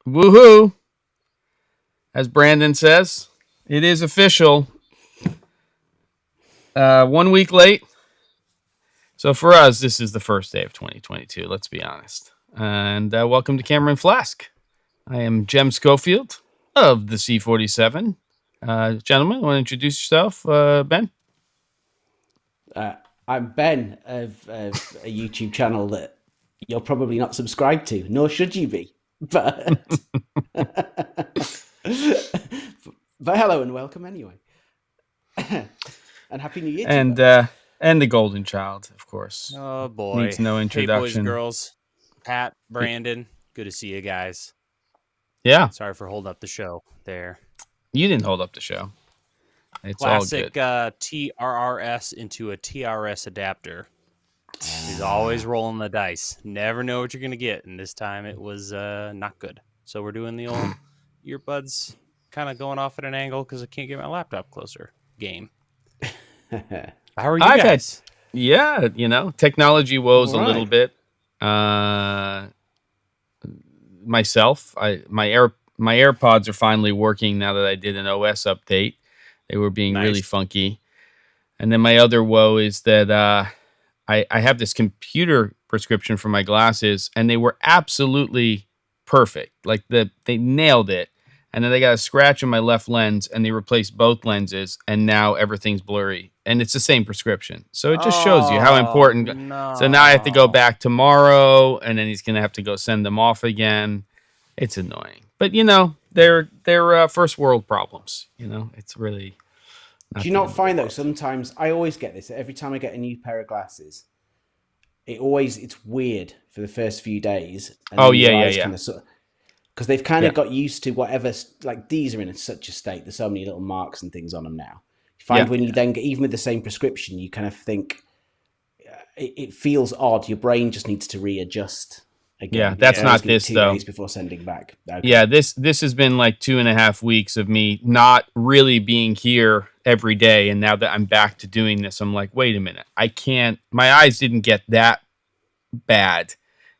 Woohoo! As Brandon says, it is official. 1 week late. So for us, this is the first day of 2022, let's be honest. And welcome to Cameron Flask. I am Jem Schofield of the C47. Gentlemen, want to introduce yourself? Ben? I'm Ben of a YouTube channel that you're probably not subscribed to, nor should you be. But but hello and welcome anyway. And Happy New Year to you both. And the golden child, of course. Oh boy. Needs no introduction. Hey boys and girls. Pat, Brandon, good to see you guys. Yeah. Sorry for holding up the show there. You didn't hold up the show. It's Classic all good. TRRS into a TRS adapter. He's always rolling the dice. Never know what you're going to get. And this time it was not good. So we're doing the old earbuds kind of going off at an angle because I can't get my laptop closer game. How are you guys? Technology woes a little bit. Myself, my AirPods are finally working now that I did an OS update. They were being really funky. And then my other woe is that I have this computer prescription for my glasses, and they were absolutely perfect. Like they nailed it. And then they got a scratch on my left lens, and they replaced both lenses, and now everything's blurry. And it's the same prescription. So it just shows you how important. No. So now I have to go back tomorrow, and then he's going to have to go send them off again. It's annoying. But, they're first world problems. It's really... Do you not find, though, sometimes... I always get this. Every time I get a new pair of glasses, it's weird for the first few days. And yeah. Because they've kind of got used to whatever, like these are in such a state. There's so many little marks and things on them now. You find when you then get, even with the same prescription, you kind of think it feels odd. Your brain just needs to readjust again. Yeah, that's not this 2 though. days before sending back. Okay. Yeah, this has been like 2.5 weeks of me not really being here every day. And now that I'm back to doing this, I'm like, wait a minute. I can't, my eyes didn't get that bad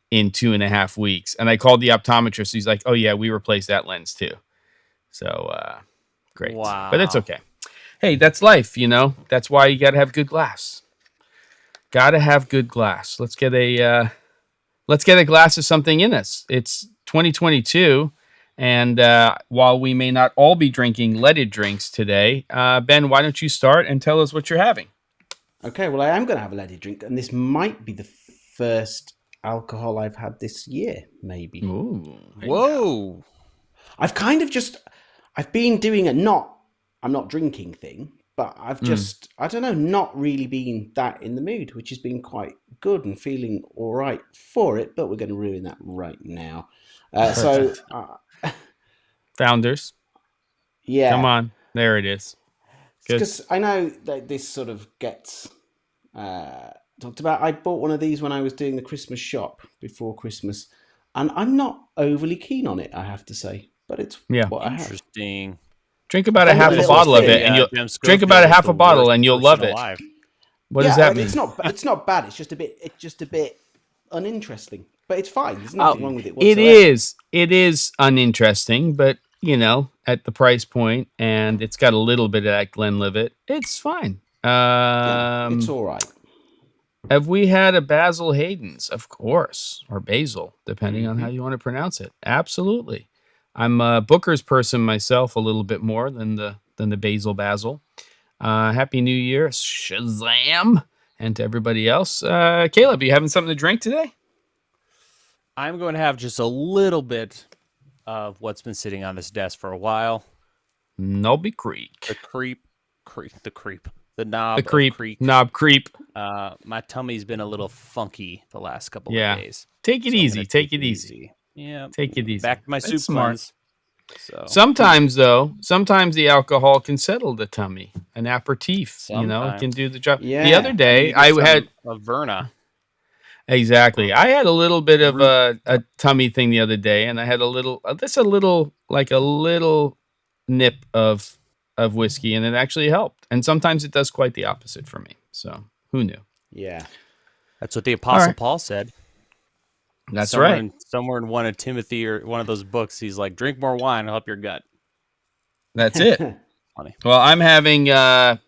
in 2.5 weeks. And I called the optometrist. He's like, oh yeah, we replaced that lens too. So great. Wow. But it's okay. Hey, that's life, That's why you gotta have good glass. Gotta have good glass. Let's get a glass of something in us. It's 2022, and while we may not all be drinking leaded drinks today, Ben, why don't you start and tell us what you're having? Okay, well, I am going to have a leaded drink, and this might be the first alcohol I've had this year, maybe. Ooh. Whoa. I've been doing I'm not drinking thing, but I've just, I don't know, not really been that in the mood, which has been quite good and feeling all right for it, but we're going to ruin that right now. Founders. Yeah. Come on. There it is. Because I know that this sort of gets talked about. I bought one of these when I was doing the Christmas shop before Christmas, and I'm not overly keen on it, I have to say. But it's what I have. Interesting. Drink about a half a bottle of it, and you'll drink about a half a bottle, and you'll love it. What does that mean? It's not bad. It's just a bit uninteresting, but it's fine. There's nothing wrong with it whatsoever. It is uninteresting, but at the price point, and it's got a little bit of that Glenlivet. It's fine. It's all right. Have we had a Basil Hayden's? Of course, or Basil, depending on how you want to pronounce it. Absolutely. I'm a Booker's person myself, a little bit more than the Basil. Happy New Year, Shazam, and to everybody else. Caleb, you having something to drink today? I'm going to have just a little bit of what's been sitting on this desk for a while. Knobby Creek. The knob. Creek. Knob creep. My tummy's been a little funky the last couple of days. Take it easy. Yeah. Take it easy. Back to my soup cleanse. So sometimes the alcohol can settle the tummy. An aperitif, it can do the job. Yeah. The other day I had a Verna. Exactly. I had a little bit of a tummy thing the other day, and I had a little nip of whiskey, and it actually helped. And sometimes it does quite the opposite for me. So who knew? Yeah. That's what the Apostle Paul said. That's somewhere right. Somewhere in one of Timothy or one of those books, he's like, drink more wine, it'll help your gut. That's it. Funny. Well, I'm having a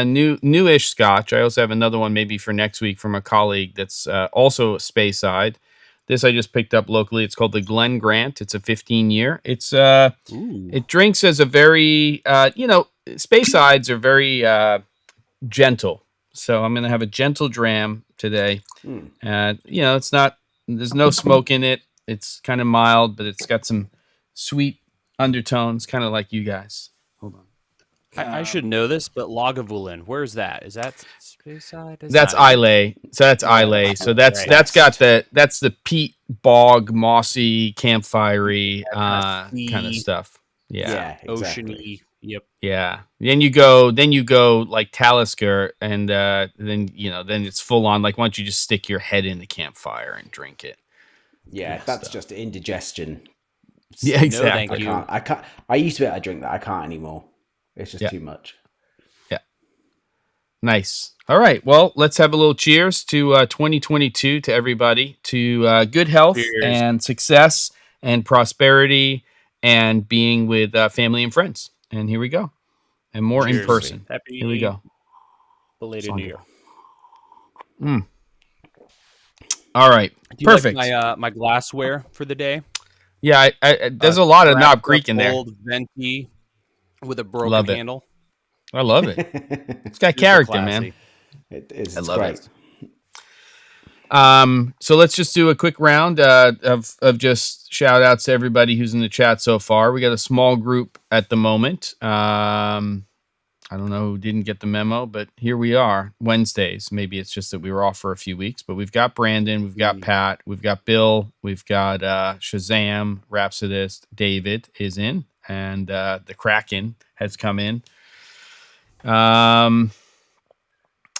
newish scotch. I also have another one maybe for next week from a colleague that's also Speyside. This I just picked up locally. It's called the Glen Grant. It's a 15-year. It's it drinks as a very Speysides are very gentle. So I'm gonna have a gentle dram today. It's not. There's no smoke in it. It's kind of mild, but it's got some sweet undertones, kind of like you guys. Hold on. I should know this, but Lagavulin, where's that? Is that Speyside? That's Islay. So that's Islay. So that's got that's the peat bog, mossy, campfirey kind of stuff. Yeah. Exactly. Oceany. Yep. Yeah. Then you go like Talisker, and then it's full on. Like, why don't you just stick your head in the campfire and drink it? Yeah, that's just indigestion. Yeah, exactly. No, thank you. I can't. I used to be able to drink that. I can't anymore. It's just too much. Yeah. Nice. All right. Well, let's have a little cheers to 2022 to everybody, to good health and success and prosperity and being with family and friends. And here we go. And more in person. Happy here we go. Belated New Year. All right. Do you Perfect. like my glassware for the day? Yeah, there's a lot of Knob Creek in there. Old venti with a broken handle. I love it. It's got character, man. It is. I It's love great. it. So let's just do a quick round of just shout outs to everybody who's in the chat so far. We got a small group at the moment. I don't know who didn't get the memo, but here we are, Wednesdays. Maybe it's just that we were off for a few weeks, but we've got Brandon, we've got Pat, we've got Bill, we've got Shazam, Rhapsodist, David is in, and the Kraken has come in. And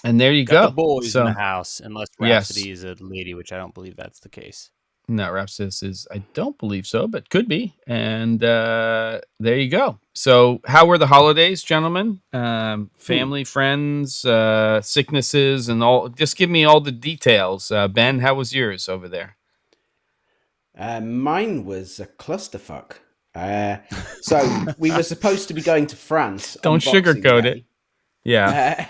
there you go. The boys in the house, unless Rhapsody is a lady, which I don't believe that's the case. No, Rhapsodist is, I don't believe so, but could be. And there you go. So how were the holidays, gentlemen? Family, friends, sicknesses, and all. Just give me all the details. Ben, how was yours over there? Mine was a clusterfuck. So we were supposed to be going to France. Don't sugarcoat it. Yeah.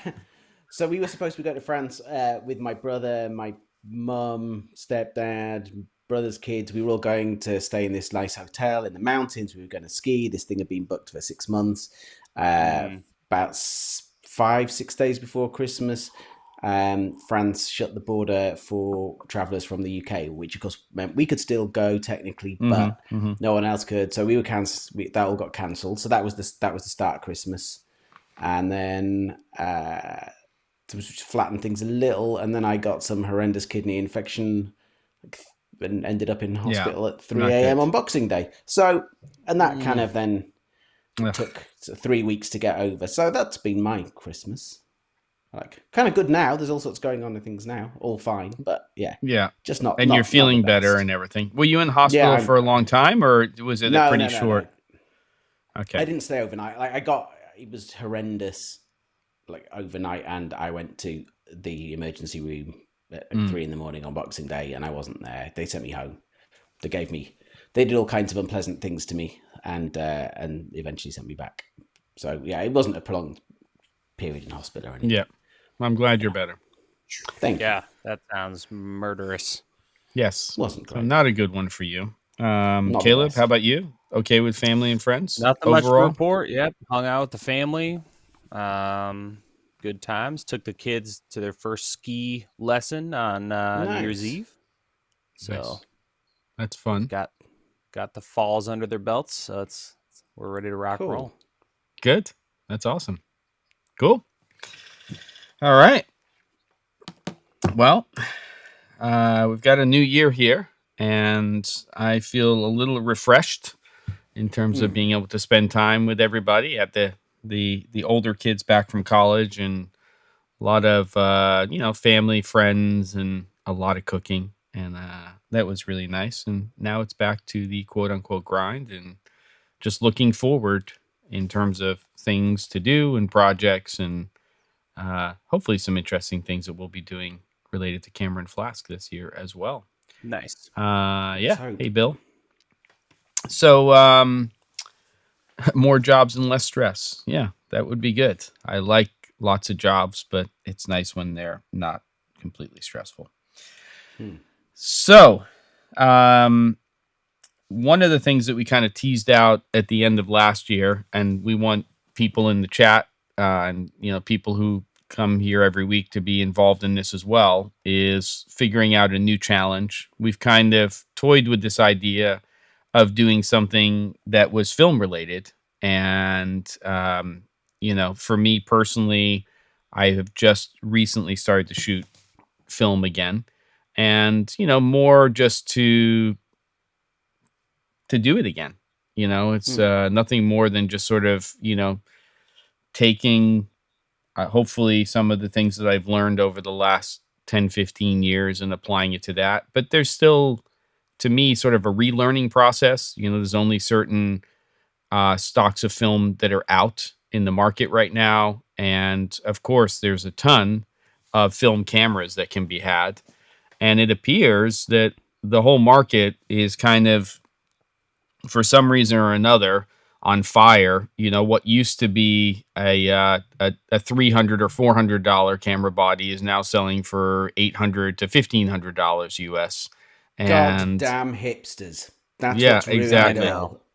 So we were supposed to be going to France with my brother, my mum, stepdad, brother's kids. We were all going to stay in this nice hotel in the mountains. We were going to ski. This thing had been booked for 6 months. About 5-6 days before Christmas, France shut the border for travellers from the UK, which of course meant we could still go technically, but no one else could. So we were cancelled. That all got cancelled. So that was the start of Christmas, and then to flatten things a little, and then I got some horrendous kidney infection and ended up in hospital at 3 a.m. on Boxing Day. So, and that kind of then took 3 weeks to get over. So that's been my Christmas. Like, kind of good now. There's all sorts going on and things now. All fine, but yeah, just not. And you're feeling better and everything. Were you in hospital for a long time, or was it pretty short? No. Okay, I didn't stay overnight. Like it was horrendous, like overnight, and I went to the emergency room at 3 a.m. on Boxing Day, and I wasn't there. They sent me home. They did all kinds of unpleasant things to me, and eventually sent me back. So yeah, it wasn't a prolonged period in hospital or anything. Yeah, I'm glad you're better. Thank you. Yeah, that sounds murderous. Yes, wasn't great. So not a good one for you. Caleb, how about you? Okay with family and friends? Nothing much to report. Yep, hung out with the family. Good times. Took the kids to their first ski lesson on New Year's Eve. So that's fun. Got the falls under their belts, so we're ready to rock and roll. Good. That's awesome. Cool. All right. Well, we've got a new year here, and I feel a little refreshed in terms of being able to spend time with everybody at the older kids back from college, and a lot of family, friends, and a lot of cooking, and that was really nice. And now it's back to the quote unquote grind, and just looking forward in terms of things to do and projects, and hopefully some interesting things that we'll be doing related to Cameron Flask this year as well. Nice. Yeah. hope. Hey, Bill. So, more jobs and less stress. Yeah, that would be good. I like lots of jobs, but it's nice when they're not completely stressful. So, one of the things that we kind of teased out at the end of last year, and we want people in the chat and people who come here every week to be involved in this as well, is figuring out a new challenge. We've kind of toyed with this idea of doing something that was film related. And, for me personally, I have just recently started to shoot film again. And, more just to do it again. It's nothing more than just sort of, taking hopefully some of the things that I've learned over the last 10, 15 years and applying it to that. But there's still, to me, sort of a relearning process. There's only certain stocks of film that are out in the market right now. And of course, there's a ton of film cameras that can be had. And it appears that the whole market is kind of, for some reason or another, on fire. What used to be a $300 or $400 camera body is now selling for $800 to $1,500 US. And goddamn hipsters. That's what's exactly.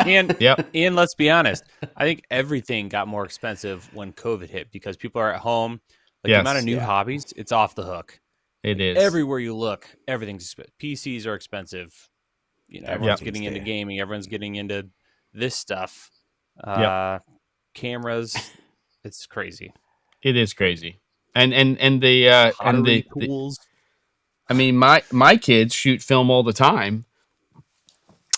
And let's be honest, I think everything got more expensive when COVID hit because people are at home. Like the amount of new hobbies, it's off the hook. It is. Everywhere you look, everything's expensive. PCs are expensive. Everyone's getting into gaming. Everyone's getting into this stuff. Cameras, it's crazy. It is crazy. And the tools. I mean, my kids shoot film all the time.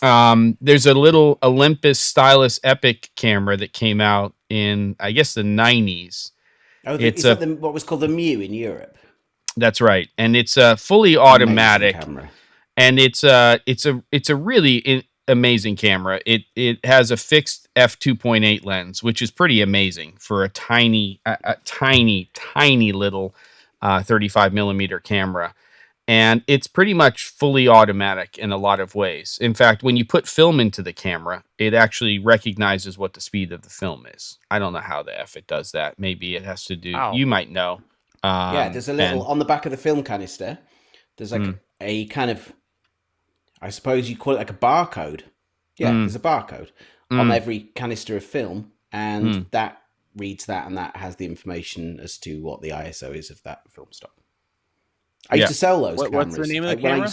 There's a little Olympus Stylus Epic camera that came out in, I guess, the 90s. Oh, is that what was called the Mew in Europe? That's right, and it's a fully automatic camera, and it's a really amazing camera. It has a fixed f2.8 lens, which is pretty amazing for a tiny little 35 millimeter camera. And it's pretty much fully automatic in a lot of ways. In fact, when you put film into the camera, it actually recognizes what the speed of the film is. I don't know how the F it does that. Maybe it has to do, you might know. There's a little, on the back of the film canister, there's like a kind of, I suppose you call it like a barcode. Yeah, there's a barcode on every canister of film, and that reads that, and that has the information as to what the ISO is of that film stock. I used to sell those cameras. What's the name of the camera?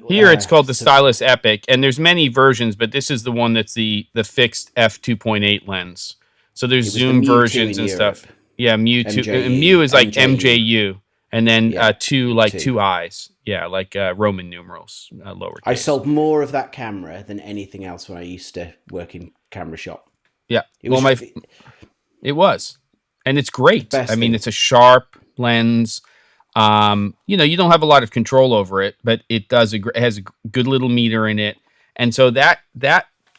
Here it's called the Stylus Epic, and there's many versions, but this is the one that's the fixed f2.8 lens. So there's zoom versions and stuff. Yeah, Mew 2. Mew is like MJU, and then two eyes. Yeah, like Roman numerals, lowercase. I sold more of that camera than anything else when I used to work in camera shop. Yeah, it was, and it's great. I mean, it's a sharp lens. You don't have a lot of control over it, but it has a good little meter in it. And so that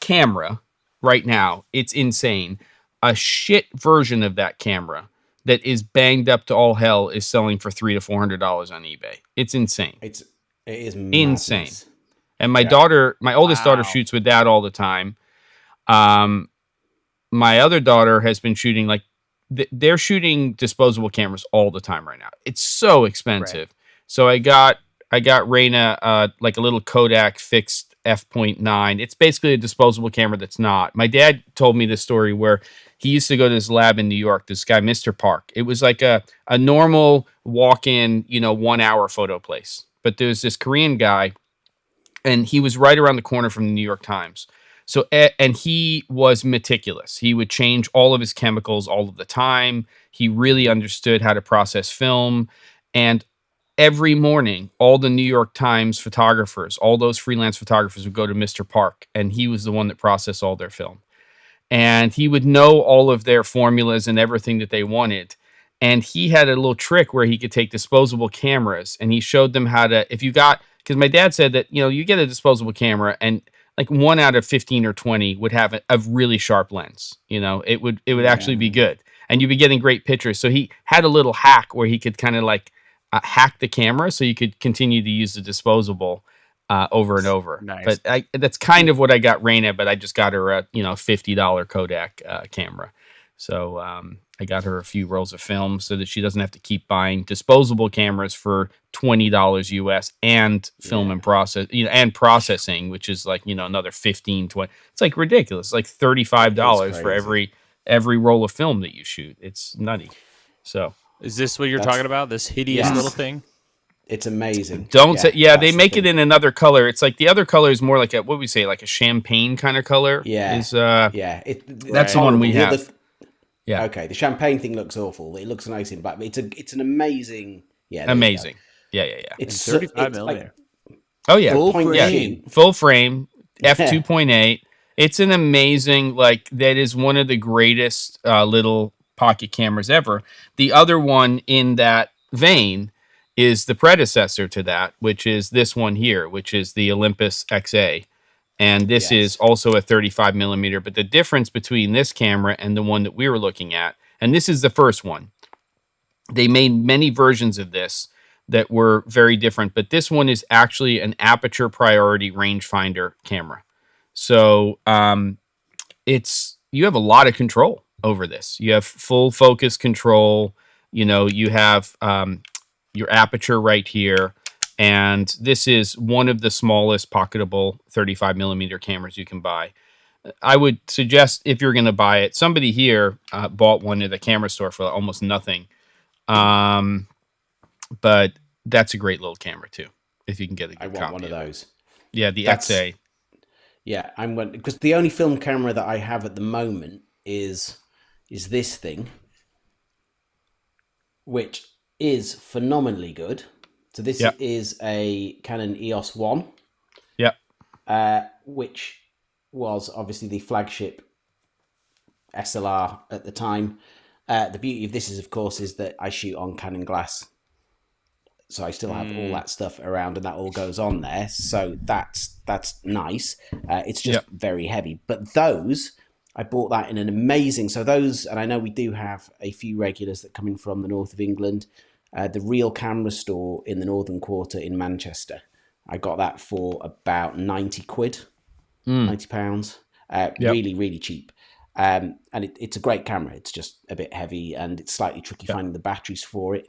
camera right now, it's insane. A shit version of that camera that is banged up to all hell is selling for $300 to $400 on eBay. It's insane. It is insane. And my oldest daughter shoots with that all the time. My other daughter has been shooting they're shooting disposable cameras all the time right now. It's so expensive. Right. So I got Raina like a little Kodak fixed f.9. It's basically a disposable camera that's not. My dad told me this story where he used to go to this lab in New York, this guy, Mr. Park. It was like a normal walk-in, 1 hour photo place. But there was this Korean guy, and he was right around the corner from the New York Times. So, and he was meticulous. He would change all of his chemicals all of the time. He really understood how to process film. And every morning, all the New York Times photographers, all those freelance photographers would go to Mr. Park, and he was the one that processed all their film. And he would know all of their formulas and everything that they wanted. And he had a little trick where he could take disposable cameras, and he showed them how to, because my dad said that, you get a disposable camera, and like 1 out of 15 or 20 would have a really sharp lens. It would actually be good, and you'd be getting great pictures. So he had a little hack where he could kind of hack the camera so you could continue to use the disposable over and over. Nice. But that's kind of what I got Rain at, but I just got her a $50 Kodak camera. So I got her a few rolls of film so that she doesn't have to keep buying disposable cameras for $20 US and film and process, and processing, which is like, another 15, 20. It's like ridiculous. Like $35 for every roll of film that you shoot. It's nutty. So is this what you're talking about? This hideous little thing? It's amazing. They make it in another color. It's like the other color is more like like a champagne kind of color. Yeah. That's the one we have. Yeah. Okay. The champagne thing looks awful. It looks nice in black, but it's an amazing. Yeah. Amazing. Yeah. It's 35 millimeter. Oh yeah. Full frame. F2.8. It's an amazing, that is one of the greatest little pocket cameras ever. The other one in that vein is the predecessor to that, which is this one here, which is the Olympus Xa. And this is also a 35 millimeter. But the difference between this camera and the one that we were looking at, and this is the first one, they made many versions of this that were very different. But this one is actually an aperture priority rangefinder camera. So you have a lot of control over this. You have full focus control. You have your aperture right here. And this is one of the smallest pocketable 35 millimeter cameras you can buy. I would suggest if you're going to buy it, somebody here bought one at the camera store for almost nothing. But that's a great little camera too, if you can get a good copy. I want one of those. Yeah, the XA. Yeah, because the only film camera that I have at the moment is this thing, which is phenomenally good. So this is a Canon EOS 1. Yep. Which was obviously the flagship SLR at the time. The beauty of this is, of course, is that I shoot on Canon glass. So I still have all that stuff around and that all goes on there. So that's nice. It's just very heavy. But I bought that in an amazing... So those, and I know we do have a few regulars that come in from the north of England. The Real Camera Store in the Northern Quarter in Manchester. I got that for about 90 quid, 90 pounds. Really, really cheap. And it's a great camera. It's just a bit heavy and it's slightly tricky finding the batteries for it.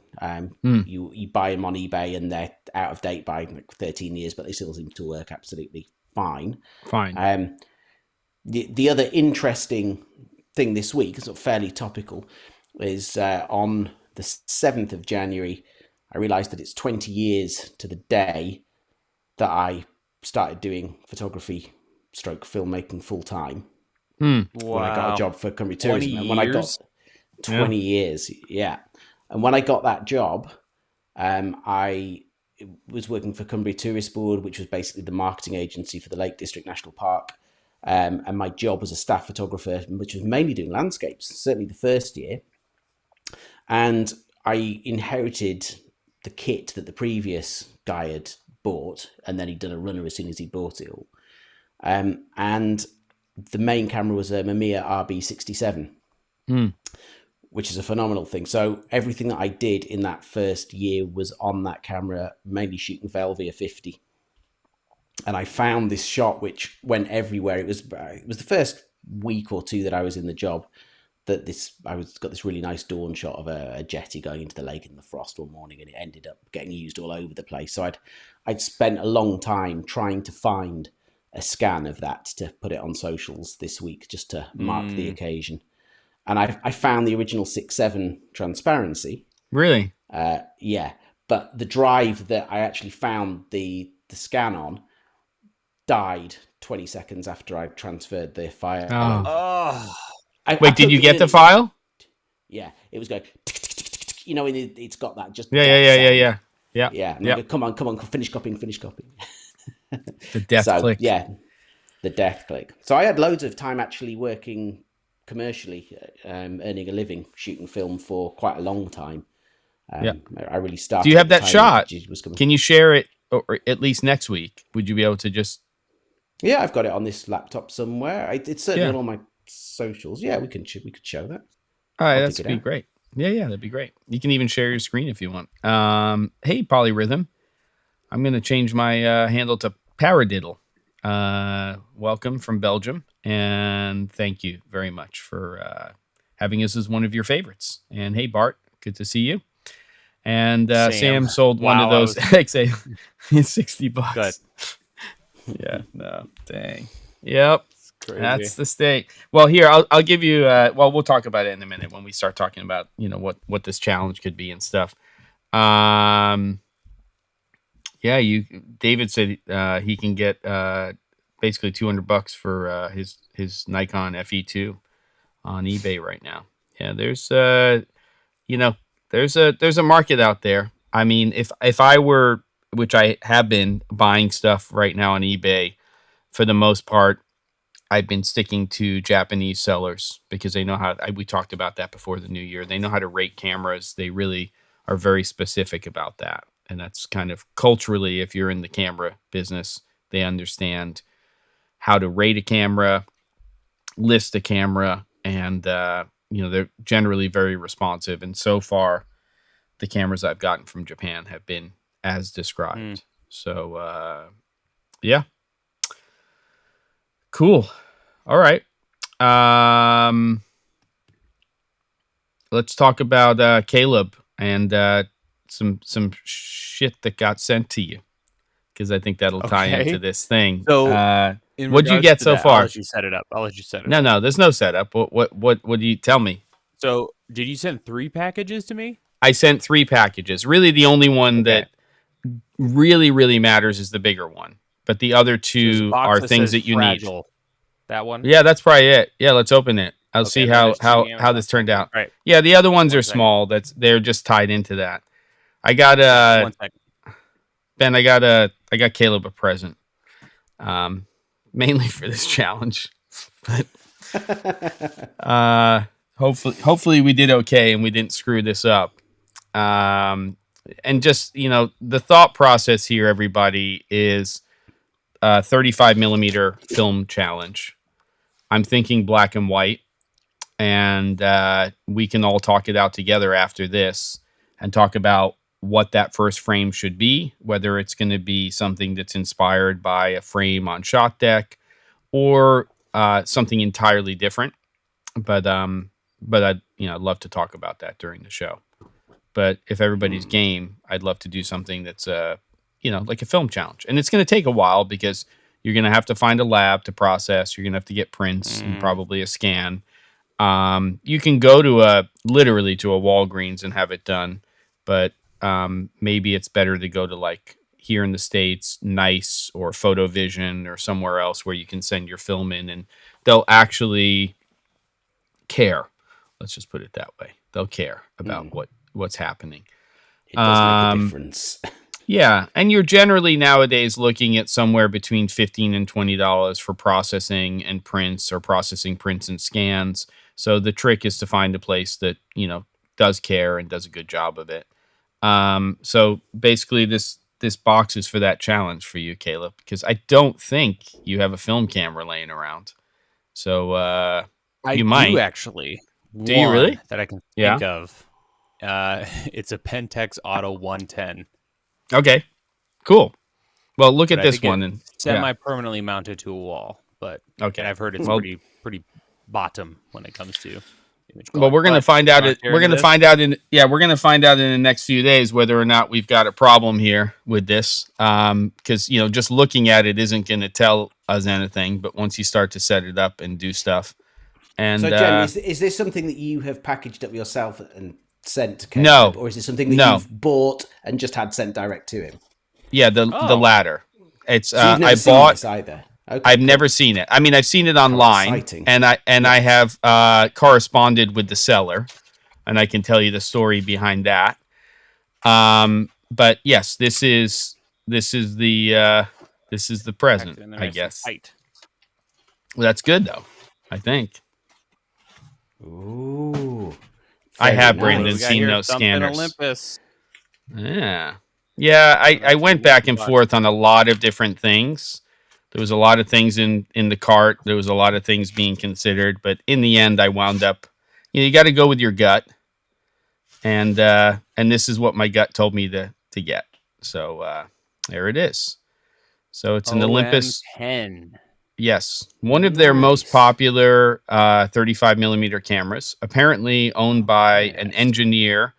You buy them on eBay and they're out of date by 13 years, but they still seem to work absolutely fine. The other interesting thing this week, sort of fairly topical, is on the 7th of January, I realized that it's 20 years to the day that I started doing photography / filmmaking full time. Wow. When I got a job for Cumbria Tourism. And when years? I got 20 years, And when I got that job, I was working for Cumbria Tourist Board, which was basically the marketing agency for the Lake District National Park. And my job was a staff photographer, which was mainly doing landscapes, certainly the first year. And I inherited the kit that the previous guy had bought, and then he'd done a runner as soon as he bought it all. And the main camera was a Mamiya RB67, which is a phenomenal thing. So everything that I did in that first year was on that camera, mainly shooting Velvia 50. And I found this shot which went everywhere. It was the first week or two that I was in the job that got this really nice dawn shot of a jetty going into the lake in the frost one morning, and it ended up getting used all over the place. So I'd spent a long time trying to find a scan of that to put it on socials this week just to mark the occasion. And I found the original 6.7 transparency. Really? Yeah. But the drive that I actually found the scan on died 20 seconds after I transferred the file. Wait, did you get the file? Yeah, it was going, and it's got that just... Yeah. Yeah. Come on, finish copying. The death click. Yeah, the death click. So I had loads of time actually working commercially, earning a living, shooting film for quite a long time. I really started... Do you have that shot? Can you share it, or at least next week? Would you be able to just... Yeah, I've got it on this laptop somewhere. It's certainly on all my socials. Yeah, we could show that. All right, that'd be great. Yeah, that'd be great. You can even share your screen if you want. Hey, Polyrhythm. I'm going to change my handle to Paradiddle. Welcome from Belgium, and thank you very much for having us as one of your favorites. And hey, Bart, good to see you. And Sam sold one of those XA $60. Good. Yeah, no, dang. Yep, that's the state. Well, here I'll give you. Well, we'll talk about it in a minute when we start talking about what this challenge could be and stuff. Yeah, David said he can get basically $200 for his Nikon FE2 on eBay right now. Yeah, there's there's a market out there. I mean, if I were, which I have been, buying stuff right now on eBay, for the most part, I've been sticking to Japanese sellers because they know how. We talked about that before the new year. They know how to rate cameras. They really are very specific about that. And that's kind of culturally, if you're in the camera business, they understand how to rate a camera, list a camera, and they're generally very responsive. And so far, the cameras I've gotten from Japan have been as described. So, yeah. Cool. All right. Let's talk about Caleb and some shit that got sent to you, because I think that'll tie into this thing. So, what'd you get so far? I'll let you set it up. No, there's no setup. What do you tell me? So, did you send 3 packages to me? I sent 3 packages. Really, the only one that really matters is the bigger one. But the other 2 are things that you fragile. Need. That one? Yeah, that's probably it. Yeah, let's open it. I'll see how this turned out. Right. Yeah, the other ones are small. They're just tied into that. I got 1 second. Ben, I got Caleb a present. Mainly for this challenge. But hopefully we did okay and we didn't screw this up. And just, the thought process here, everybody, is 35 millimeter film challenge. I'm thinking black and white, and we can all talk it out together after this and talk about what that first frame should be, whether it's going to be something that's inspired by a frame on Shot Deck or something entirely different. But I'd love to talk about that during the show. But if everybody's game, I'd love to do something that's like a film challenge. And it's going to take a while because you're going to have to find a lab to process. You're going to have to get prints and probably a scan. You can go to literally to a Walgreens and have it done, but maybe it's better to go to, like, here in the States, Nice or PhotoVision or somewhere else where you can send your film in and they'll actually care. Let's just put it that way. They'll care about what's happening. It does make a difference. Yeah, and you're generally nowadays looking at somewhere between $15 and $20 for processing and prints, or processing prints and scans. So the trick is to find a place that, does care and does a good job of it. So basically this box is for that challenge for you, Caleb, because I don't think you have a film camera laying around. So you might. Do actually. Do you really? That I can think of. It's a Pentex Auto 110. Okay, cool. Well, look at this one. And semi-permanently mounted to a wall, but okay, I've heard it's pretty bottom when it comes to image quality. Well, we're going to find out. We're going to find out in the next few days whether or not we've got a problem here with this. Because just looking at it isn't going to tell us anything. But once you start to set it up and do stuff, and so Jen, is this something that you have packaged up yourself and sent to Caleb? No. Or is it something that you've bought and just had sent direct to him? Yeah, the latter. It's so you've never seen this either. Okay, I've never seen it. I mean, I've seen it online, and I have corresponded with the seller, and I can tell you the story behind that. But yes, this is the present, I guess. Well, that's good though, I think. Ooh. I have, Brandon, seen those scanners. Olympus. Yeah. I went back and forth on a lot of different things. There was a lot of things in the cart. There was a lot of things being considered, but in the end, I wound up. You got to go with your gut. and this is what my gut told me to get. So there it is. So it's an Olympus. OM10. Yes, one of their most popular 35 millimeter cameras, apparently owned by an engineer.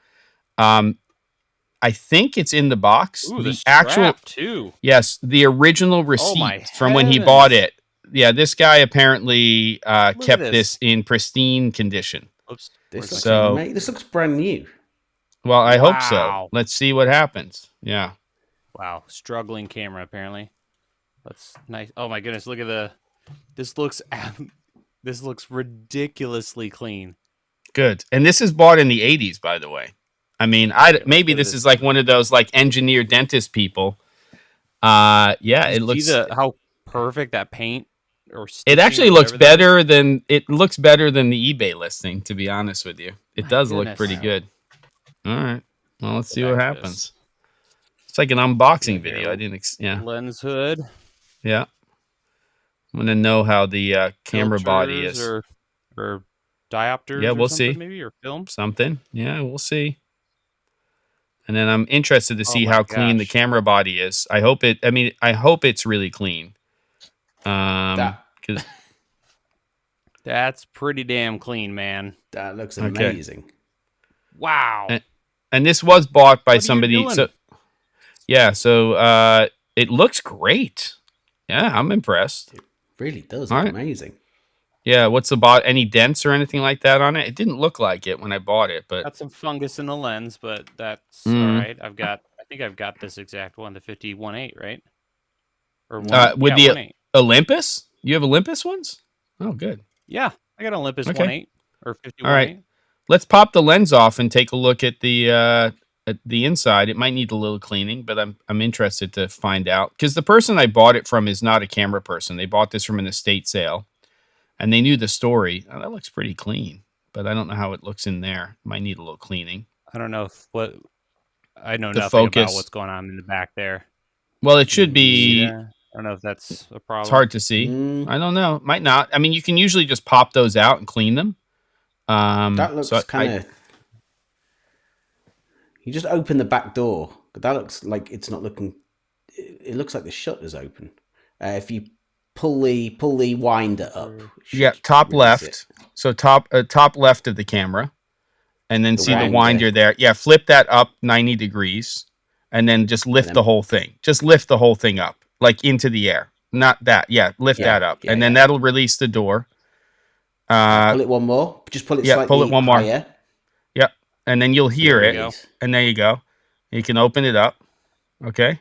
I think it's in the box. Ooh, the actual too. Yes, the original receipt from when he bought it. Yeah, this guy apparently kept this in pristine condition. Oops. This looks brand new. Well, I hope so. Let's see what happens. Yeah. Wow, struggling camera apparently. That's nice. Oh my goodness, look at this looks ridiculously clean. Good. And this is bought in the 80s, by the way. I mean, maybe this is like one of those like engineer dentist people. Yeah, it looks. See how perfect that paint or it actually looks better than the eBay listing. To be honest with you, it does look pretty good. All right, well, let's see what happens. It's like an unboxing video. I didn't. Yeah. Lens hood. Yeah. I'm gonna know how the camera body is. Or diopters. Yeah, we'll see. Maybe or film something. Yeah, we'll see. And then I'm interested to see how clean the camera body is. I hope it's really clean. That's pretty damn clean, man. That looks amazing. Wow. And this was bought by somebody. So yeah, so it looks great. Yeah, I'm impressed. It really does look amazing. Yeah, what's any dents or anything like that on it? It didn't look like it when I bought it, but got some fungus in the lens, but that's all right. I think I've got this exact one, the 51.8, right? Or with the 1.8. Olympus? You have Olympus ones? Oh, good. Yeah, I got Olympus 1.8 or 51.8. All right, let's pop the lens off and take a look at the inside. It might need a little cleaning, but I'm interested to find out because the person I bought it from is not a camera person. They bought this from an estate sale. And they knew the story. Oh, that looks pretty clean, but I don't know how it looks in there. Might need a little cleaning. I don't know I know nothing about what's going on in the back there. Well, it should be. I don't know if that's a problem. It's hard to see. I don't know. Might not. I mean, you can usually just pop those out and clean them. That looks kind of. You just open the back door. That looks like it's not looking. It looks like the shutter's open. If you pull the winder up. Yeah, top left. So top left of the camera, and then see the winder there. Yeah, flip that up 90 degrees, and then just lift the whole thing. Just lift the whole thing up, like into the air. Not that. Yeah, lift that up, and then that'll release the door. Pull it one more. Just pull it. Yeah, pull it one more. Higher. Yep, and then you'll hear it, and there you go. You can open it up. Okay.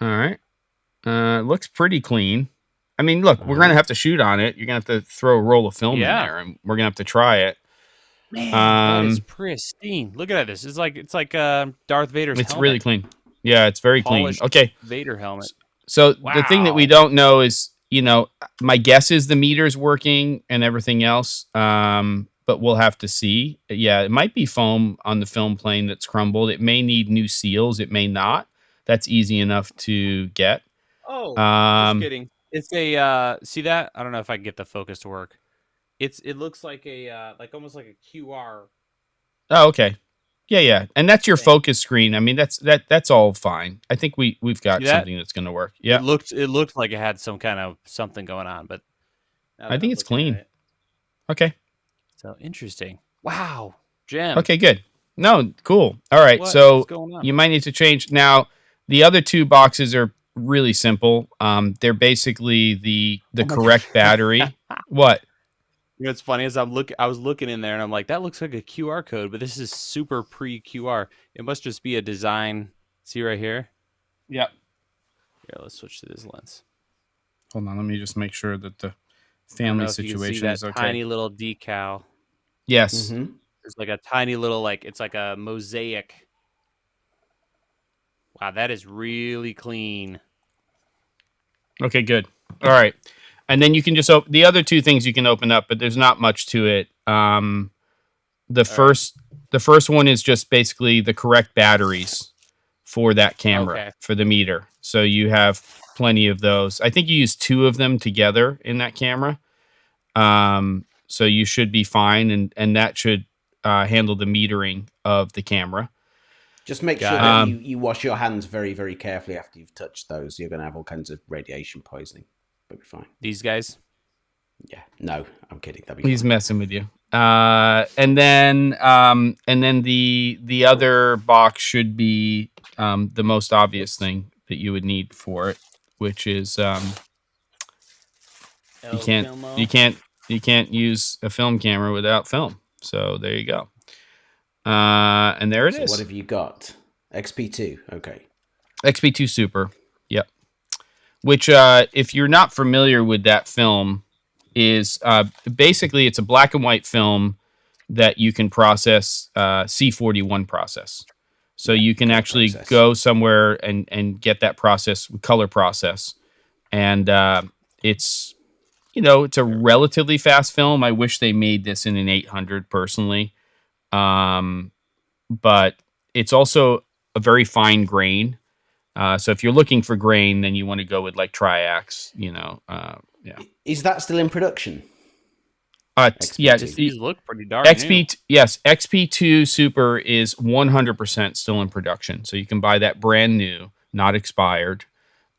All right. Looks pretty clean. I mean, look, we're gonna have to shoot on it. You're gonna have to throw a roll of film in there, and we're gonna have to try it. Man, that is pristine. Look at this. It's like Darth Vader's. It's helmet. Really clean. Yeah, it's very polished clean. Okay, Vader helmet. So the thing that we don't know is, my guess is the meter's working and everything else. But we'll have to see. Yeah, it might be foam on the film plane that's crumbled. It may need new seals. It may not. That's easy enough to get. Oh, just kidding. It's a see that? I don't know if I can get the focus to work. It looks like a almost like a QR. Oh, okay. Yeah. And that's your focus screen. I mean, that's all fine. I think we've got something that's going to work. Yeah. It looked like it had some kind of something going on, but I think it's clean. Okay. So interesting. Wow. Jim. Okay, good. No, cool. All right. So you might need to change now. The other two boxes are really simple. They're basically the correct battery. What? What's funny is I was looking in there and I'm like, that looks like a QR code, but this is super pre-QR. It must just be a design. See right here? Yep. Here, let's switch to this lens. Hold on, let me just make sure that the family situation is okay. Tiny little decal. Yes. Mm-hmm. There's like a tiny little it's like a mosaic. Wow, that is really clean. Okay, good. All right. And then you can just open the other two things you can open up, but there's not much to it. The first one is just basically the correct batteries for that camera, for the meter. So you have plenty of those. I think you use 2 of them together in that camera. So you should be fine, and that should handle the metering of the camera. Just make sure that you wash your hands very, very carefully after you've touched those. You're going to have all kinds of radiation poisoning. But be fine. These guys? Yeah. No, I'm kidding. That'd be He's fine. messing with you. And then the other box should be the most obvious thing that you would need for it, which is you can't use a film camera without film. So there you go. And there it is. What have you got? XP2. Okay. XP2 Super. Yep. Which, if you're not familiar with that film, is basically it's a black and white film that you can process C41 process. So you can actually go somewhere and get that process, color process. And it's, it's a relatively fast film. I wish they made this in an 800 personally. But it's also a very fine grain. So if you're looking for grain, then you want to go with like Triax, yeah. Is that still in production? Yeah, these look pretty dark. Yes, XP2 Super is 100% still in production. So you can buy that brand new, not expired.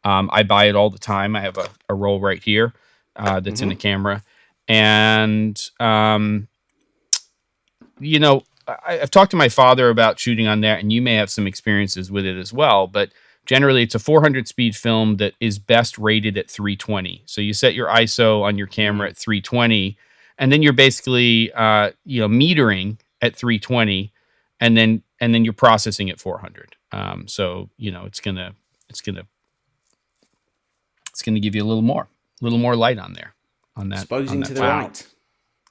I buy it all the time. I have a roll right here that's in the camera. And, I've talked to my father about shooting on that, and you may have some experiences with it as well. But generally, it's a 400 speed film that is best rated at 320. So you set your ISO on your camera at 320, and then you're basically metering at 320, and then you're processing at 400. So it's gonna give you a little more light on there on that. Exposing to the right.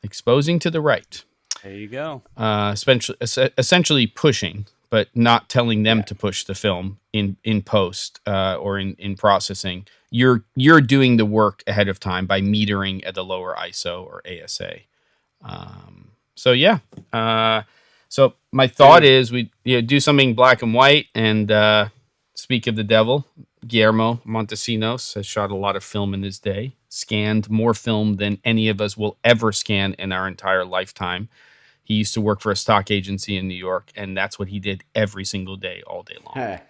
Exposing to the right. There you go. Essentially pushing, but not telling them to push the film in post or in processing. You're doing the work ahead of time by metering at a lower ISO or ASA. So yeah. So my thought is we do something black and white. And speak of the devil, Guillermo Montesinos has shot a lot of film in his day, scanned more film than any of us will ever scan in our entire lifetime. He used to work for a stock agency in New York, and that's what he did every single day, all day long. Hey.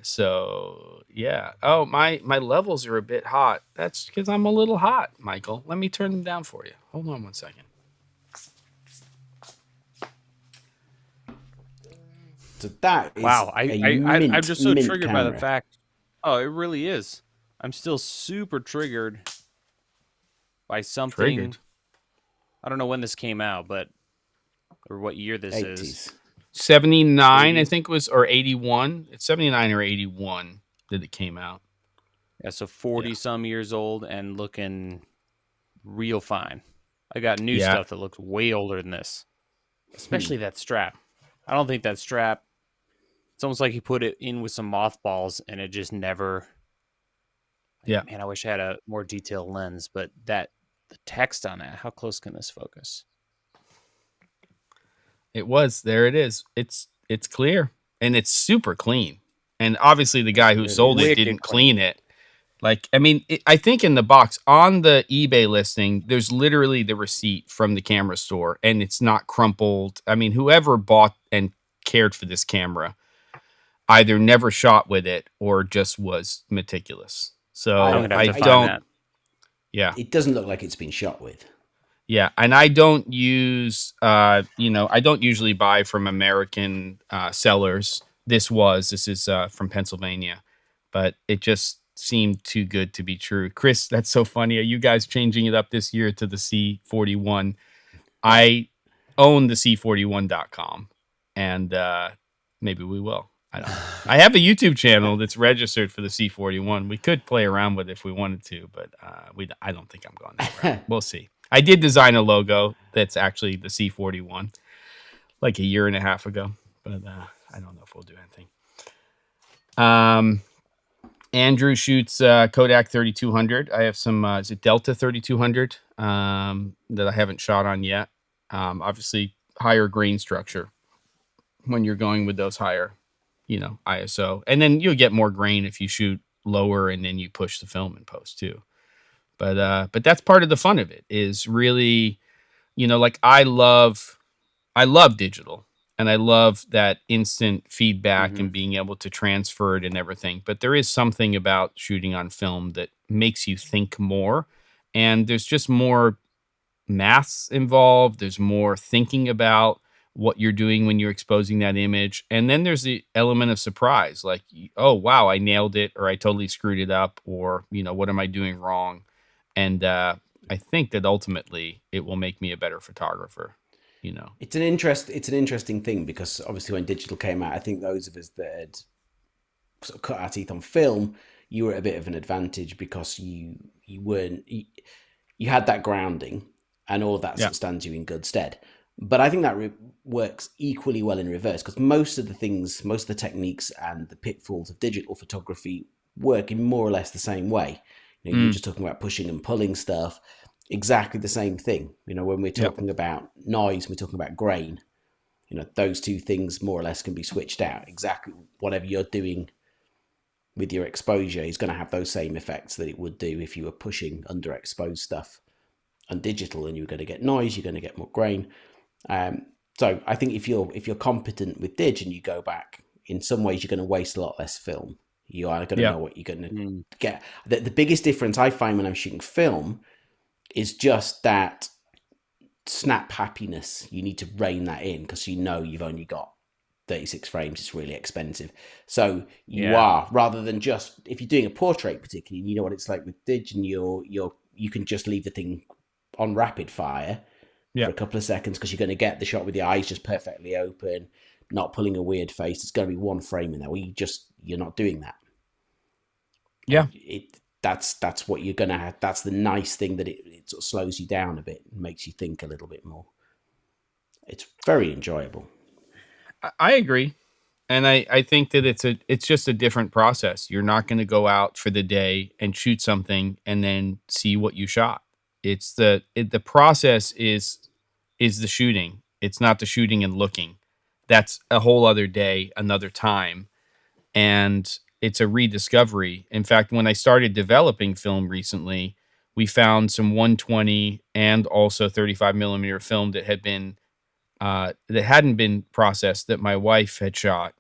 So yeah. Oh, my levels are a bit hot. That's because I'm a little hot, Michael. Let me turn them down for you. Hold on 1 second. So that is wow. I'm just so triggered camera. by the fact. Oh, it really is. I'm still super triggered by something. Triggered. I don't know when this came out, or what year this 80s. is. 79, I think was, or 81. It's 79 or 81 that it came out. Yeah, so 40 some years old and looking real fine. I got new stuff that looks way older than this, especially that strap. I don't think that strap. It's almost like he put it in with some mothballs and it just never. Yeah. Man, I wish I had a more detailed lens, but the text on that, how close can this focus? There it is. It's clear and it's super clean. And obviously the guy who sold it didn't clean it. Like, I mean, I think in the box on the eBay listing, there's literally the receipt from the camera store and it's not crumpled. I mean, whoever bought and cared for this camera either never shot with it or just was meticulous. So it doesn't look like it's been shot with. Yeah, and I don't use, I don't usually buy from American sellers. This is from Pennsylvania, but it just seemed too good to be true. Chris, that's so funny. Are you guys changing it up this year to the C41? I own the C41.com, and maybe we will. I don't know. I have a YouTube channel that's registered for the C41. We could play around with it if we wanted to, but I don't think I'm going that route. We'll see. I did design a logo that's actually the C41 like a year and a half ago, but I don't know if we'll do anything. Andrew shoots Kodak 3200. I have some, is it Delta 3200 that I haven't shot on yet. Obviously, higher grain structure when you're going with those higher, ISO. And then you'll get more grain if you shoot lower and then you push the film in post too. But that's part of the fun of it is really, like I love I love digital, and I love that instant feedback and being able to transfer it and everything. But there is something about shooting on film that makes you think more, and there's just more maths involved. There's more thinking about what you're doing when you're exposing that image. And then there's the element of surprise, like, oh, wow, I nailed it, or I totally screwed it up, or, what am I doing wrong? And I think that ultimately it will make me a better photographer. It's an interesting thing, because obviously when digital came out, I think those of us that had sort of cut our teeth on film, you were at a bit of an advantage, because you had that grounding, and all of that sort of stands you in good stead. But I think that works equally well in reverse, because most of the techniques and the pitfalls of digital photography work in more or less the same way. You're just talking about pushing and pulling stuff. Exactly the same thing. When we're talking about noise, we're talking about grain. Those two things more or less can be switched out. Exactly whatever you're doing with your exposure is going to have those same effects that it would do if you were pushing underexposed stuff on digital, and you're going to get noise, you're going to get more grain. So I think if you're competent with dig and you go back, in some ways you're going to waste a lot less film. You are going to know what you're going to get. The biggest difference I find when I'm shooting film is just that snap happiness. You need to rein that in, because you've only got 36 frames. It's really expensive. So you are, rather than just, if you're doing a portrait particularly, you know what it's like with dig, and you can just leave the thing on rapid fire for a couple of seconds, because you're going to get the shot with the eyes just perfectly open, not pulling a weird face. It's going to be one frame in there. You're not doing that. Yeah. That's what you're going to have. That's the nice thing, that it sort of slows you down a bit and makes you think a little bit more. It's very enjoyable. I agree. And I think that it's just a different process. You're not going to go out for the day and shoot something and then see what you shot. It's the process is the shooting. It's not the shooting and looking. That's a whole other day, another time. And it's a rediscovery. In fact, when I started developing film recently, we found some 120 and also 35 millimeter film that hadn't been processed, that my wife had shot,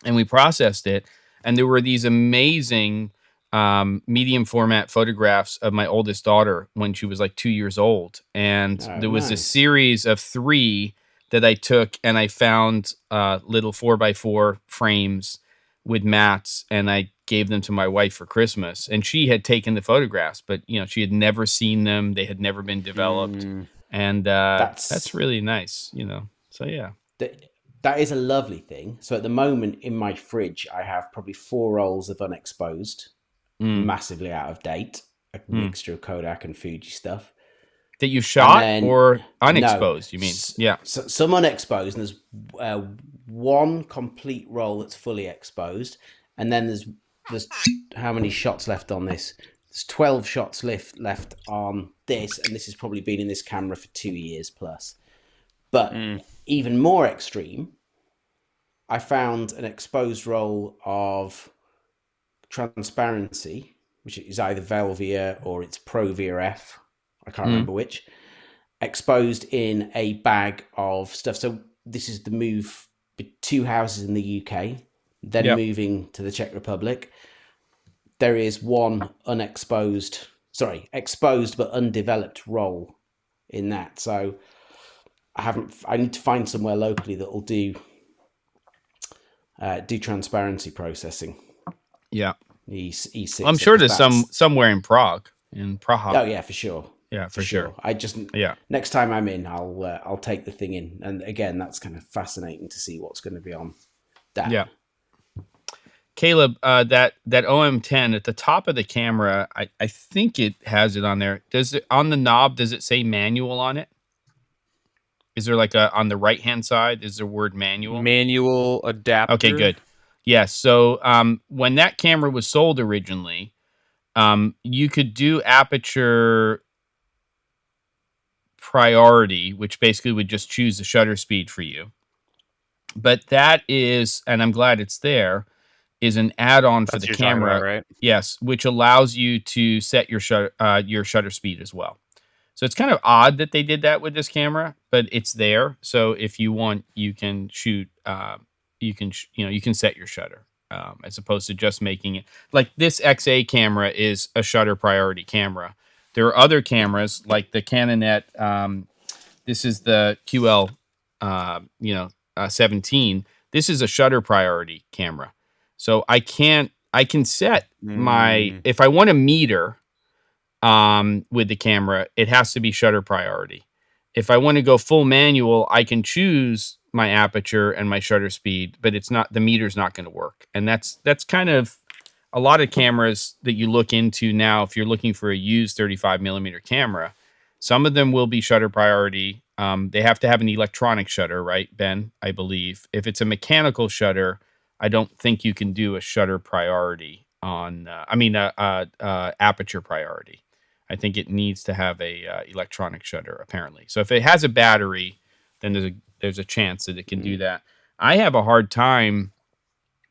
and we processed it. And there were these amazing medium format photographs of my oldest daughter when she was like 2 years old. And there was a series of 3 that I took, and I found little 4x4 frames with mats, and I gave them to my wife for Christmas. And she had taken the photographs, but she had never seen them. They had never been developed. And that's really nice, So yeah. That is a lovely thing. So at the moment in my fridge, I have probably 4 rolls of unexposed, massively out of date, a mixture of Kodak and Fuji stuff. That you shot or unexposed, you mean? Yeah. So, some unexposed, and there's one complete roll that's fully exposed. And then there's how many shots left on this? There's 12 shots left on this, and this has probably been in this camera for 2 years plus. But even more extreme, I found an exposed roll of Transparency, which is either Velvia or it's Provia F. I can't remember which. Exposed in a bag of stuff. So this is the move, 2 houses in the UK, then moving to the Czech Republic. There is one exposed but undeveloped roll in that. So I need to find somewhere locally that will do transparency processing. Yeah. E6. I'm sure there's somewhere in Prague. Oh yeah, for sure. Yeah, for sure. I just next time I'm in, I'll take the thing in, and again, that's kind of fascinating to see what's going to be on that. Yeah. Caleb, that OM10 at the top of the camera, I think it has it on there. On the knob, does it say manual on it? Is there like on the right hand side? Is there word manual? Manual adapter. Okay, good. Yes. So when that camera was sold originally, you could do aperture priority, which basically would just choose the shutter speed for you. But that is, and I'm glad it's there, is an add-on for the camera, right? Yes, which allows you to set your shutter speed as well. So it's kind of odd that they did that with this camera, but it's there. So if you want, you can shoot. You can set your shutter as opposed to just making it like this XA camera is a shutter priority camera. There are other cameras like the Canonet. This is the QL, 17. This is a shutter priority camera. So I can set my, if I want a meter with the camera, it has to be shutter priority. If I want to go full manual, I can choose my aperture and my shutter speed, but the meter's not going to work. And that's kind of a lot of cameras that you look into now. If you're looking for a used 35 millimeter camera, some of them will be shutter priority. They have to have an electronic shutter, right, Ben? I believe. If it's a mechanical shutter, I don't think you can do a shutter priority on. Aperture priority. I think it needs to have a electronic shutter, apparently. So if it has a battery, then there's a chance that it can do that. I have a hard time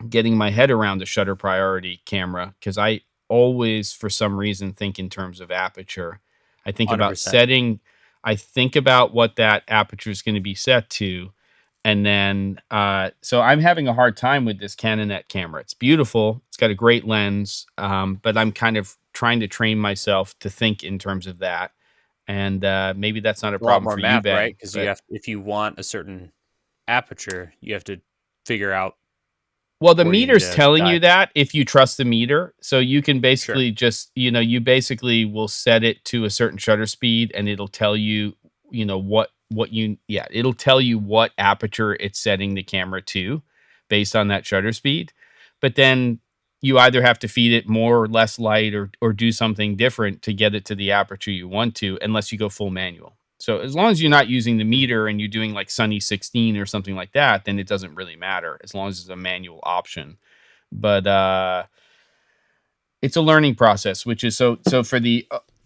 getting my head around the shutter priority camera because I always, for some reason, think in terms of aperture. I think 100%. About setting. I think about what that aperture is going to be set to. And then, so I'm having a hard time with this Canonet camera. It's beautiful. It's got a great lens. But I'm kind of trying to train myself to think in terms of that. And maybe that's not a problem for you, Ben. Right? Because if you want a certain aperture, you have to figure out. Well, the meter's telling you that if you trust the meter. So you can basically just, you basically will set it to a certain shutter speed and it'll tell you, it'll tell you what aperture it's setting the camera to based on that shutter speed. But then you either have to feed it more or less light or do something different to get it to the aperture you want to, unless you go full manual. So as long as you're not using the meter and you're doing like Sunny 16 or something like that, then it doesn't really matter as long as it's a manual option. But it's a learning process, which is so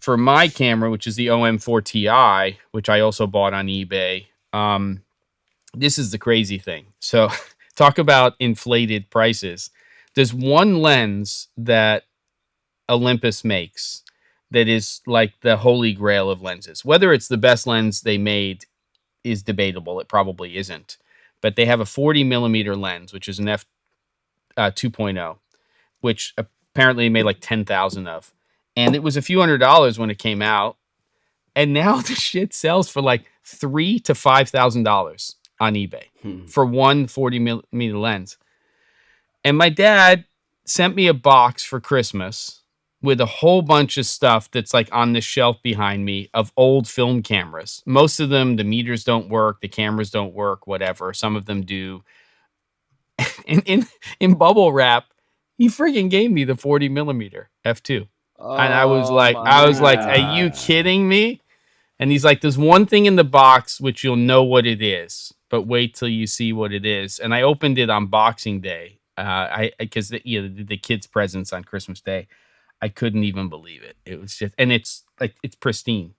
for my camera, which is the OM4 Ti, which I also bought on eBay. This is the crazy thing. So talk about inflated prices. There's one lens that Olympus makes that is like the holy grail of lenses. Whether it's the best lens they made is debatable. It probably isn't. But they have a 40 millimeter lens, which is an f 2.0, which apparently made like 10,000 of. And it was a few $100s when it came out. And now the shit sells for like $3,000 to $5,000 on eBay for one 40 millimeter lens. And my dad sent me a box for Christmas with a whole bunch of stuff that's like on the shelf behind me of old film cameras. Most of them, the meters don't work, the cameras don't work, whatever. Some of them do. in bubble wrap, he freaking gave me the 40 millimeter f2. And I was like, are you kidding me? And he's like, there's one thing in the box which you'll know what it is, but wait till you see what it is. And I opened it on Boxing Day, because the kids' presents on Christmas Day. I couldn't even believe it. It was just, and it's like it's pristine.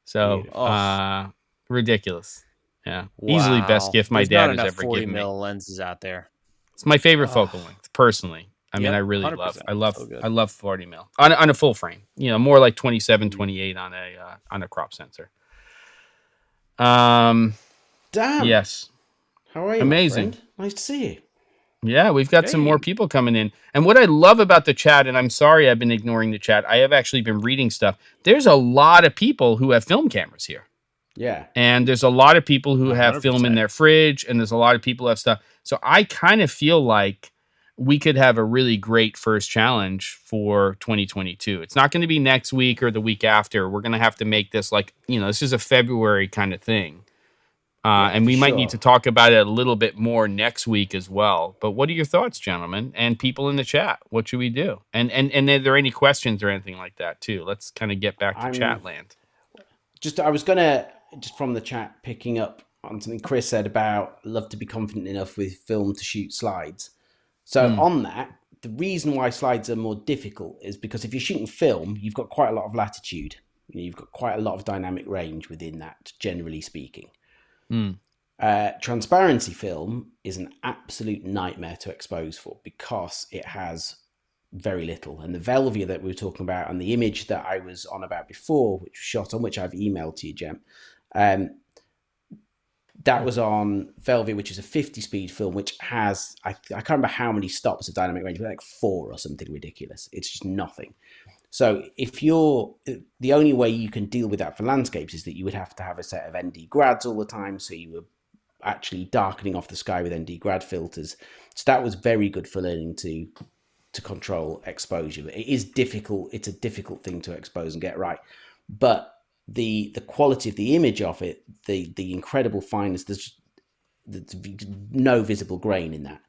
So ridiculous. Yeah, wow. Easily best gift my dad has ever given me. 40 mil lenses out there. It's my favorite focal length, personally. I mean, I really love 40 mil on a full frame. More like 27, 28 on a crop sensor. Damn. Yes. How are you? Amazing. Nice to see you. Yeah, we've got some more people coming in. And what I love about the chat, and I'm sorry I've been ignoring the chat, I have actually been reading stuff. There's a lot of people who have film cameras here. Yeah. And there's a lot of people who have 100%. Film in their fridge, and there's a lot of people who have stuff. So I kind of feel like we could have a really great first challenge for 2022. It's not going to be next week or the week after. We're going to have to make this like, this is a February kind of thing. And we might need to talk about it a little bit more next week as well. But what are your thoughts, gentlemen, and people in the chat? What should we do? And are there any questions or anything like that too? Let's kind of get back to chat land. I was gonna just from the chat picking up on something Chris said about love to be confident enough with film to shoot slides. So on that, the reason why slides are more difficult is because if you're shooting film, you've got quite a lot of latitude. You've got quite a lot of dynamic range within that, generally speaking. Transparency film is an absolute nightmare to expose for because it has very little. And the Velvia that we were talking about, and the image that I was on about before, which was shot on, which I've emailed to you, Jem, that was on Velvia, which is a 50-speed film, which has, I can't remember how many stops of dynamic range, but like 4 or something ridiculous. It's just nothing. So if the only way you can deal with that for landscapes is that you would have to have a set of ND grads all the time. So you were actually darkening off the sky with ND grad filters. So that was very good for learning to control exposure. It is difficult. It's a difficult thing to expose and get right. But the quality of the image of it, the incredible fineness, there's no visible grain in that.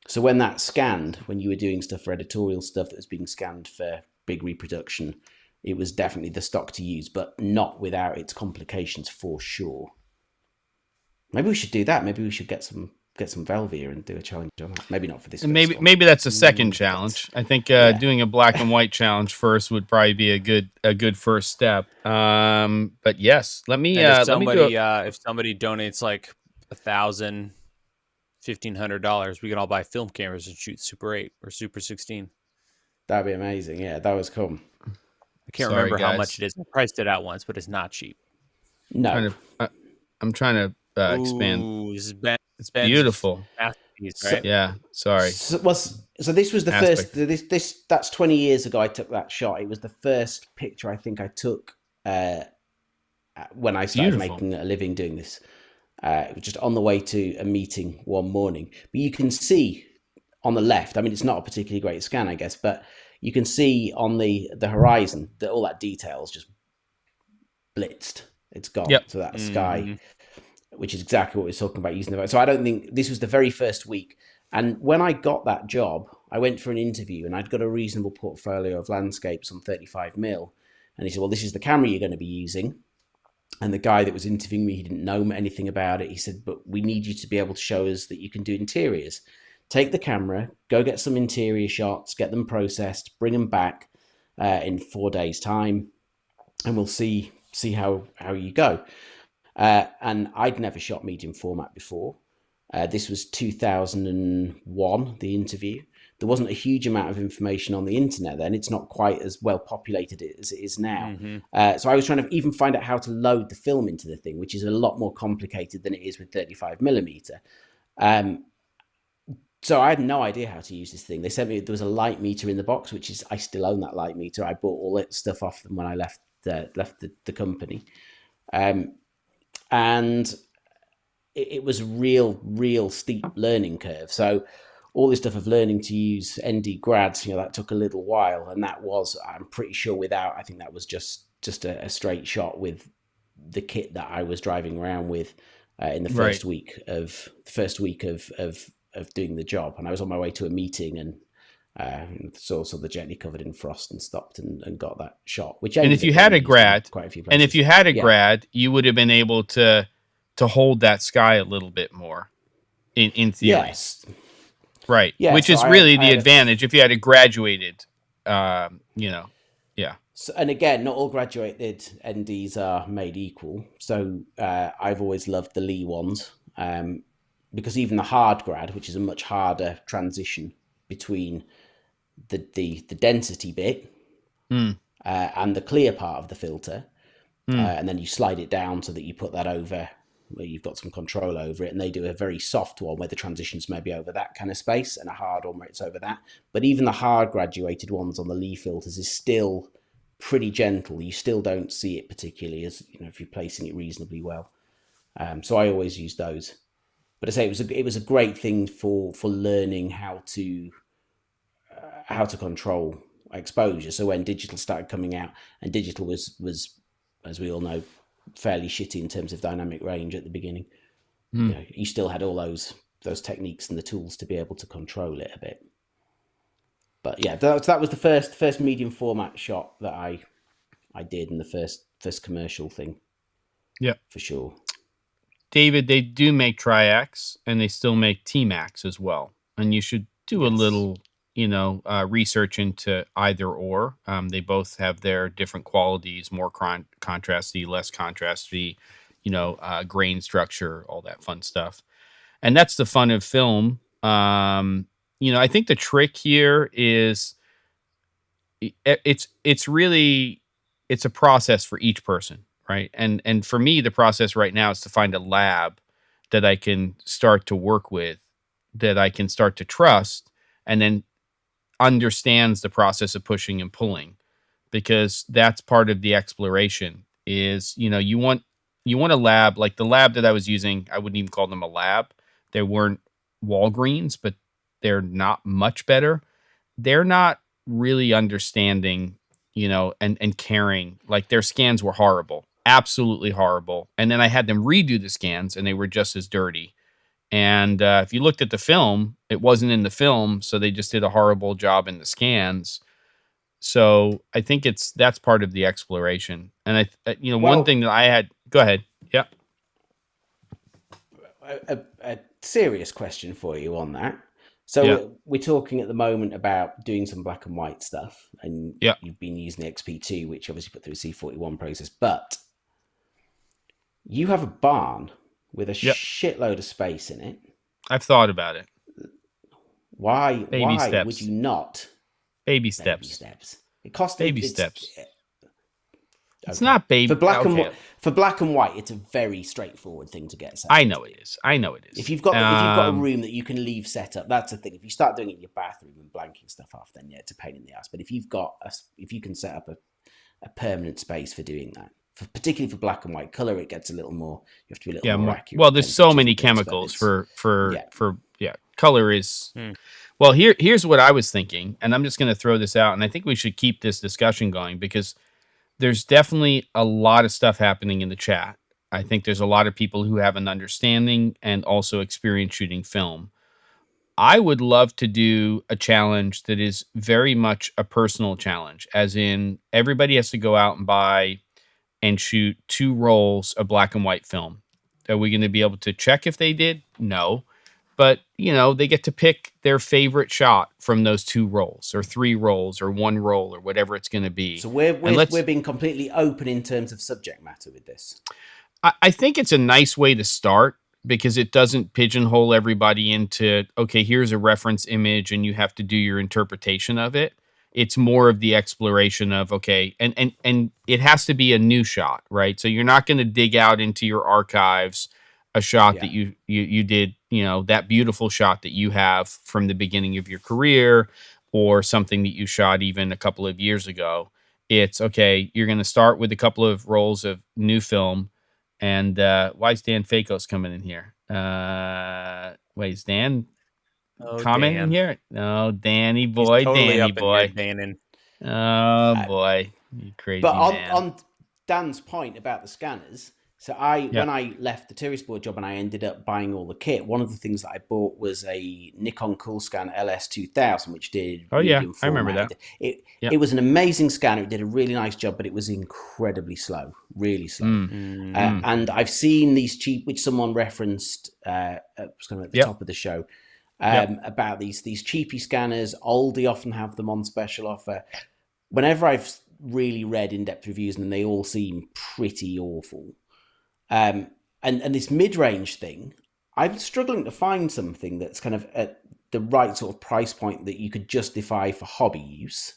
So when that scanned, when you were doing stuff for editorial stuff that was being scanned for big reproduction, it was definitely the stock to use, but not without its complications for sure. Maybe we should do that. Maybe we should get some Velvia and do a challenge on that. Maybe not for this. Maybe that's a second challenge. I think doing a black and white challenge first would probably be a good first step. But yes, let me. If somebody donates like $1,000, $1,500, we can all buy film cameras and shoot Super 8 or Super 16. That'd be amazing. Yeah, that was cool. I can't remember how much it is. I priced it out once, but it's not cheap. No, I'm trying to expand. Ooh, it's beautiful. Right? Yeah, sorry. So this was the first. This that's 20 years ago. I took that shot. It was the first picture I think I took when I started making a living doing this. It was just on the way to a meeting one morning. But you can see on the left. I mean, it's not a particularly great scan, I guess, but you can see on the horizon that all that detail is just blitzed. It's gone. Yep. So that sky, which is exactly what we were talking about using the. So I don't think this was the very first week. And when I got that job, I went for an interview and I'd got a reasonable portfolio of landscapes on 35mm. And he said, well, this is the camera you're going to be using. And the guy that was interviewing me, he didn't know anything about it. He said, but we need you to be able to show us that you can do interiors. Take the camera, go get some interior shots, get them processed, bring them back in 4 days' time, and we'll see how you go. And I'd never shot medium format before. This was 2001, the interview. There wasn't a huge amount of information on the internet then. It's not quite as well populated as it is now. So I was trying to even find out how to load the film into the thing, which is a lot more complicated than it is with 35mm. So I had no idea how to use this thing. They sent me, there was a light meter in the box, which is, I still own that light meter. I bought all that stuff off them when I left the company. And it was a real steep learning curve. So all this stuff of learning to use ND grads, that took a little while. And that was, I'm pretty sure I think that was just a straight shot with the kit that I was driving around with in the first week of doing the job. And I was on my way to a meeting and saw the jetty covered in frost and stopped and got that shot. And if you had a grad, you would have been able to hold that sky a little bit more in theory. Yes. Right. Yeah, which is really the advantage if you had a graduated, yeah. So, and again, not all graduated NDs are made equal. So I've always loved the Lee ones because even the hard grad, which is a much harder transition between the density bit and the clear part of the filter, and then you slide it down so that you put that over where you've got some control over it, and they do a very soft one where the transitions may be over that kind of space and a hard one where it's over that. But even the hard graduated ones on the Lee filters is still pretty gentle. You still don't see it particularly as if you're placing it reasonably well. So I always use those. But I say it was a great thing for learning how to control exposure. So when digital started coming out, and digital was as we all know fairly shitty in terms of dynamic range at the beginning, you still had all those techniques and the tools to be able to control it a bit. But yeah, that was the first medium format shot that I did, and the first commercial thing. Yeah, for sure. David, they do make Tri-X and they still make T-Max as well, and you should do a little research into either or. They both have their different qualities, more contrasty, less contrasty, grain structure, all that fun stuff. And that's the fun of film. I think the trick here is it's really, it's a process for each person, right? And for me, the process right now is to find a lab that I can start to work with, that I can start to trust, and then understands the process of pushing and pulling, because that's part of the exploration. Is, you want a lab like the lab that I was using. I wouldn't even call them a lab. They weren't Walgreens, but they're not much better. They're not really understanding, and caring. Like, their scans were horrible, absolutely horrible. And then I had them redo the scans, and they were just as dirty. And if you looked at the film, it wasn't in the film, so they just did a horrible job in the scans. So I think that's part of the exploration. And one thing that I had. Go ahead. Yeah. A serious question for you on that. So we're talking at the moment about doing some black and white stuff, and you've been using the XP2, which obviously put through a C41 process, but you have a barn with a shitload of space in it. I've thought about it. Why would you not? Baby steps. It costs baby steps. It's not baby. For black and white, it's a very straightforward thing to get set up. I know it is. If you've got a room that you can leave set up, that's the thing. If you start doing it in your bathroom and blanking stuff off, then it's a pain in the ass. But if you can set up a permanent space for doing that, particularly for black and white color, it gets a little more. You have to be a little more accurate. Well, there's so many chemicals for color is. Well, here's what I was thinking, and I'm just going to throw this out, and I think we should keep this discussion going, because there's definitely a lot of stuff happening in the chat. I think there's a lot of people who have an understanding and also experience shooting film. I would love to do a challenge that is very much a personal challenge, as in everybody has to go out and buy and shoot 2 rolls of black and white film. Are we going to be able to check if they did? No. But, they get to pick their favorite shot from those 2 rolls or 3 rolls or 1 roll or whatever it's going to be. So we're being completely open in terms of subject matter with this. I think it's a nice way to start, because it doesn't pigeonhole everybody into, okay, here's a reference image and you have to do your interpretation of it. It's more of the exploration of, okay, and it has to be a new shot, right? So you're not going to dig out into your archives a shot that you did, that beautiful shot that you have from the beginning of your career, or something that you shot even a couple of years ago. It's okay. You're going to start with a couple of rolls of new film. And why is Dan Fakos coming in here? Wait, is Dan commenting here? No, Danny boy, Danny boy. Oh boy, you crazy man. On Dan's point about the scanners, so when I left the tourist board job and I ended up buying all the kit, one of the things that I bought was a Nikon Coolscan LS2000, which did medium format. I remember that. It was an amazing scanner. It did a really nice job, but it was incredibly slow, really slow. And I've seen these cheap, which someone referenced at the top of the show, about these cheapy scanners. Aldi often have them on special offer. Whenever I've really read in-depth reviews, and they all seem pretty awful. And this mid-range thing, I'm struggling to find something that's kind of at the right sort of price point that you could justify for hobby use.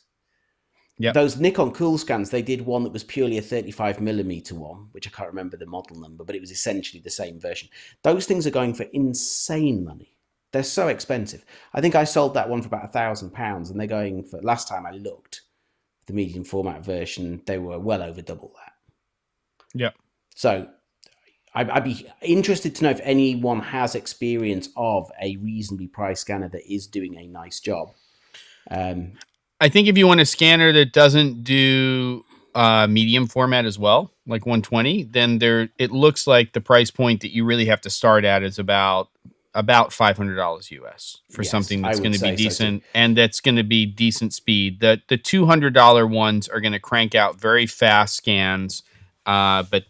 Yep. Those Nikon Coolscans, they did one that was purely a 35mm one, which I can't remember the model number, but it was essentially the same version. Those things are going for insane money. They're so expensive. I think I sold that one for about £1,000, and they're going for, last time I looked, the medium format version, they were well over double that. Yeah. So I'd be interested to know if anyone has experience of a reasonably priced scanner that is doing a nice job. I think if you want a scanner that doesn't do medium format as well, like 120, then it looks like the price point that you really have to start at is about $500 US for something that's going to be decent, and that's going to be decent speed. The $200 ones are going to crank out very fast scans, but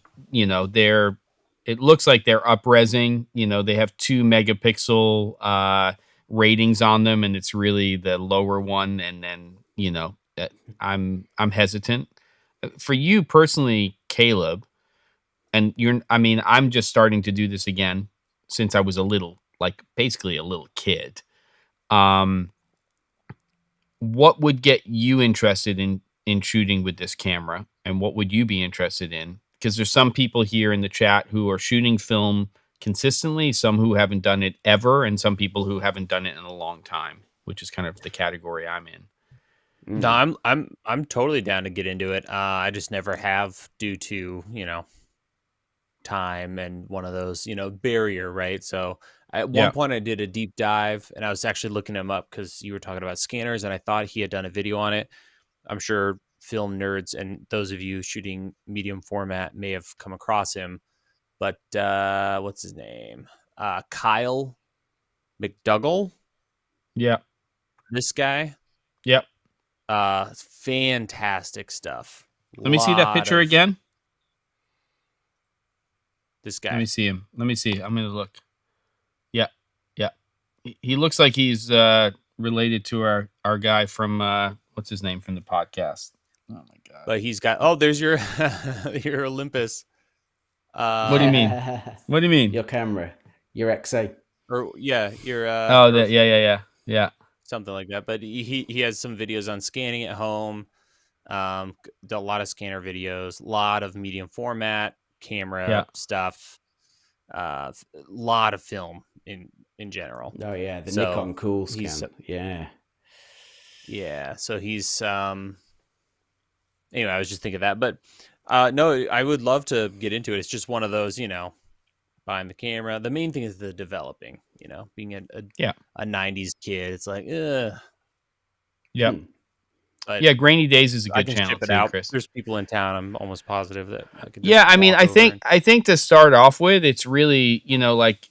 it looks like they're up-resing. They have 2 megapixel ratings on them, and it's really the lower one. And then I'm hesitant for you personally, Caleb. And I'm just starting to do this again since I was basically a little kid. what would get you interested in shooting with this camera, and what would you be interested in? Because there's some people here in the chat who are shooting film consistently, some who haven't done it ever, and some people who haven't done it in a long time, which is kind of the category I'm in. No, I'm totally down to get into it. I just never have due to, time and one of those, barrier, right? So at one point I did a deep dive, and I was actually looking him up because you were talking about scanners, and I thought he had done a video on it. I'm sure film nerds and those of you shooting medium format may have come across him, but what's his name? Kyle McDougall. Yeah. This guy. Yep. Fantastic stuff. Let me see that picture again. This guy. Let me see him. Let me see. I'm going to look. Yeah. Yeah. He looks like he's related to our guy from, what's his name from the podcast? Oh, my God. But he's got, there's your your Olympus. What do you mean? What do you mean? Your camera. Your XA. Or, yeah, your... Yeah. Something like that. But he has some videos on scanning at home. A lot of scanner videos. A lot of medium format. Camera stuff, a lot of film in general. Oh yeah, the Nikon Cool Scan. Yeah. So he's anyway. I was just thinking of that, but no, I would love to get into it. It's just one of those, buying the camera. The main thing is the developing. Being a 90s kid, it's like, ugh. Yeah. But Grainy Days is a good channel too, Chris. There's people in town. I'm almost positive that I could. I think to start off with, it's really, like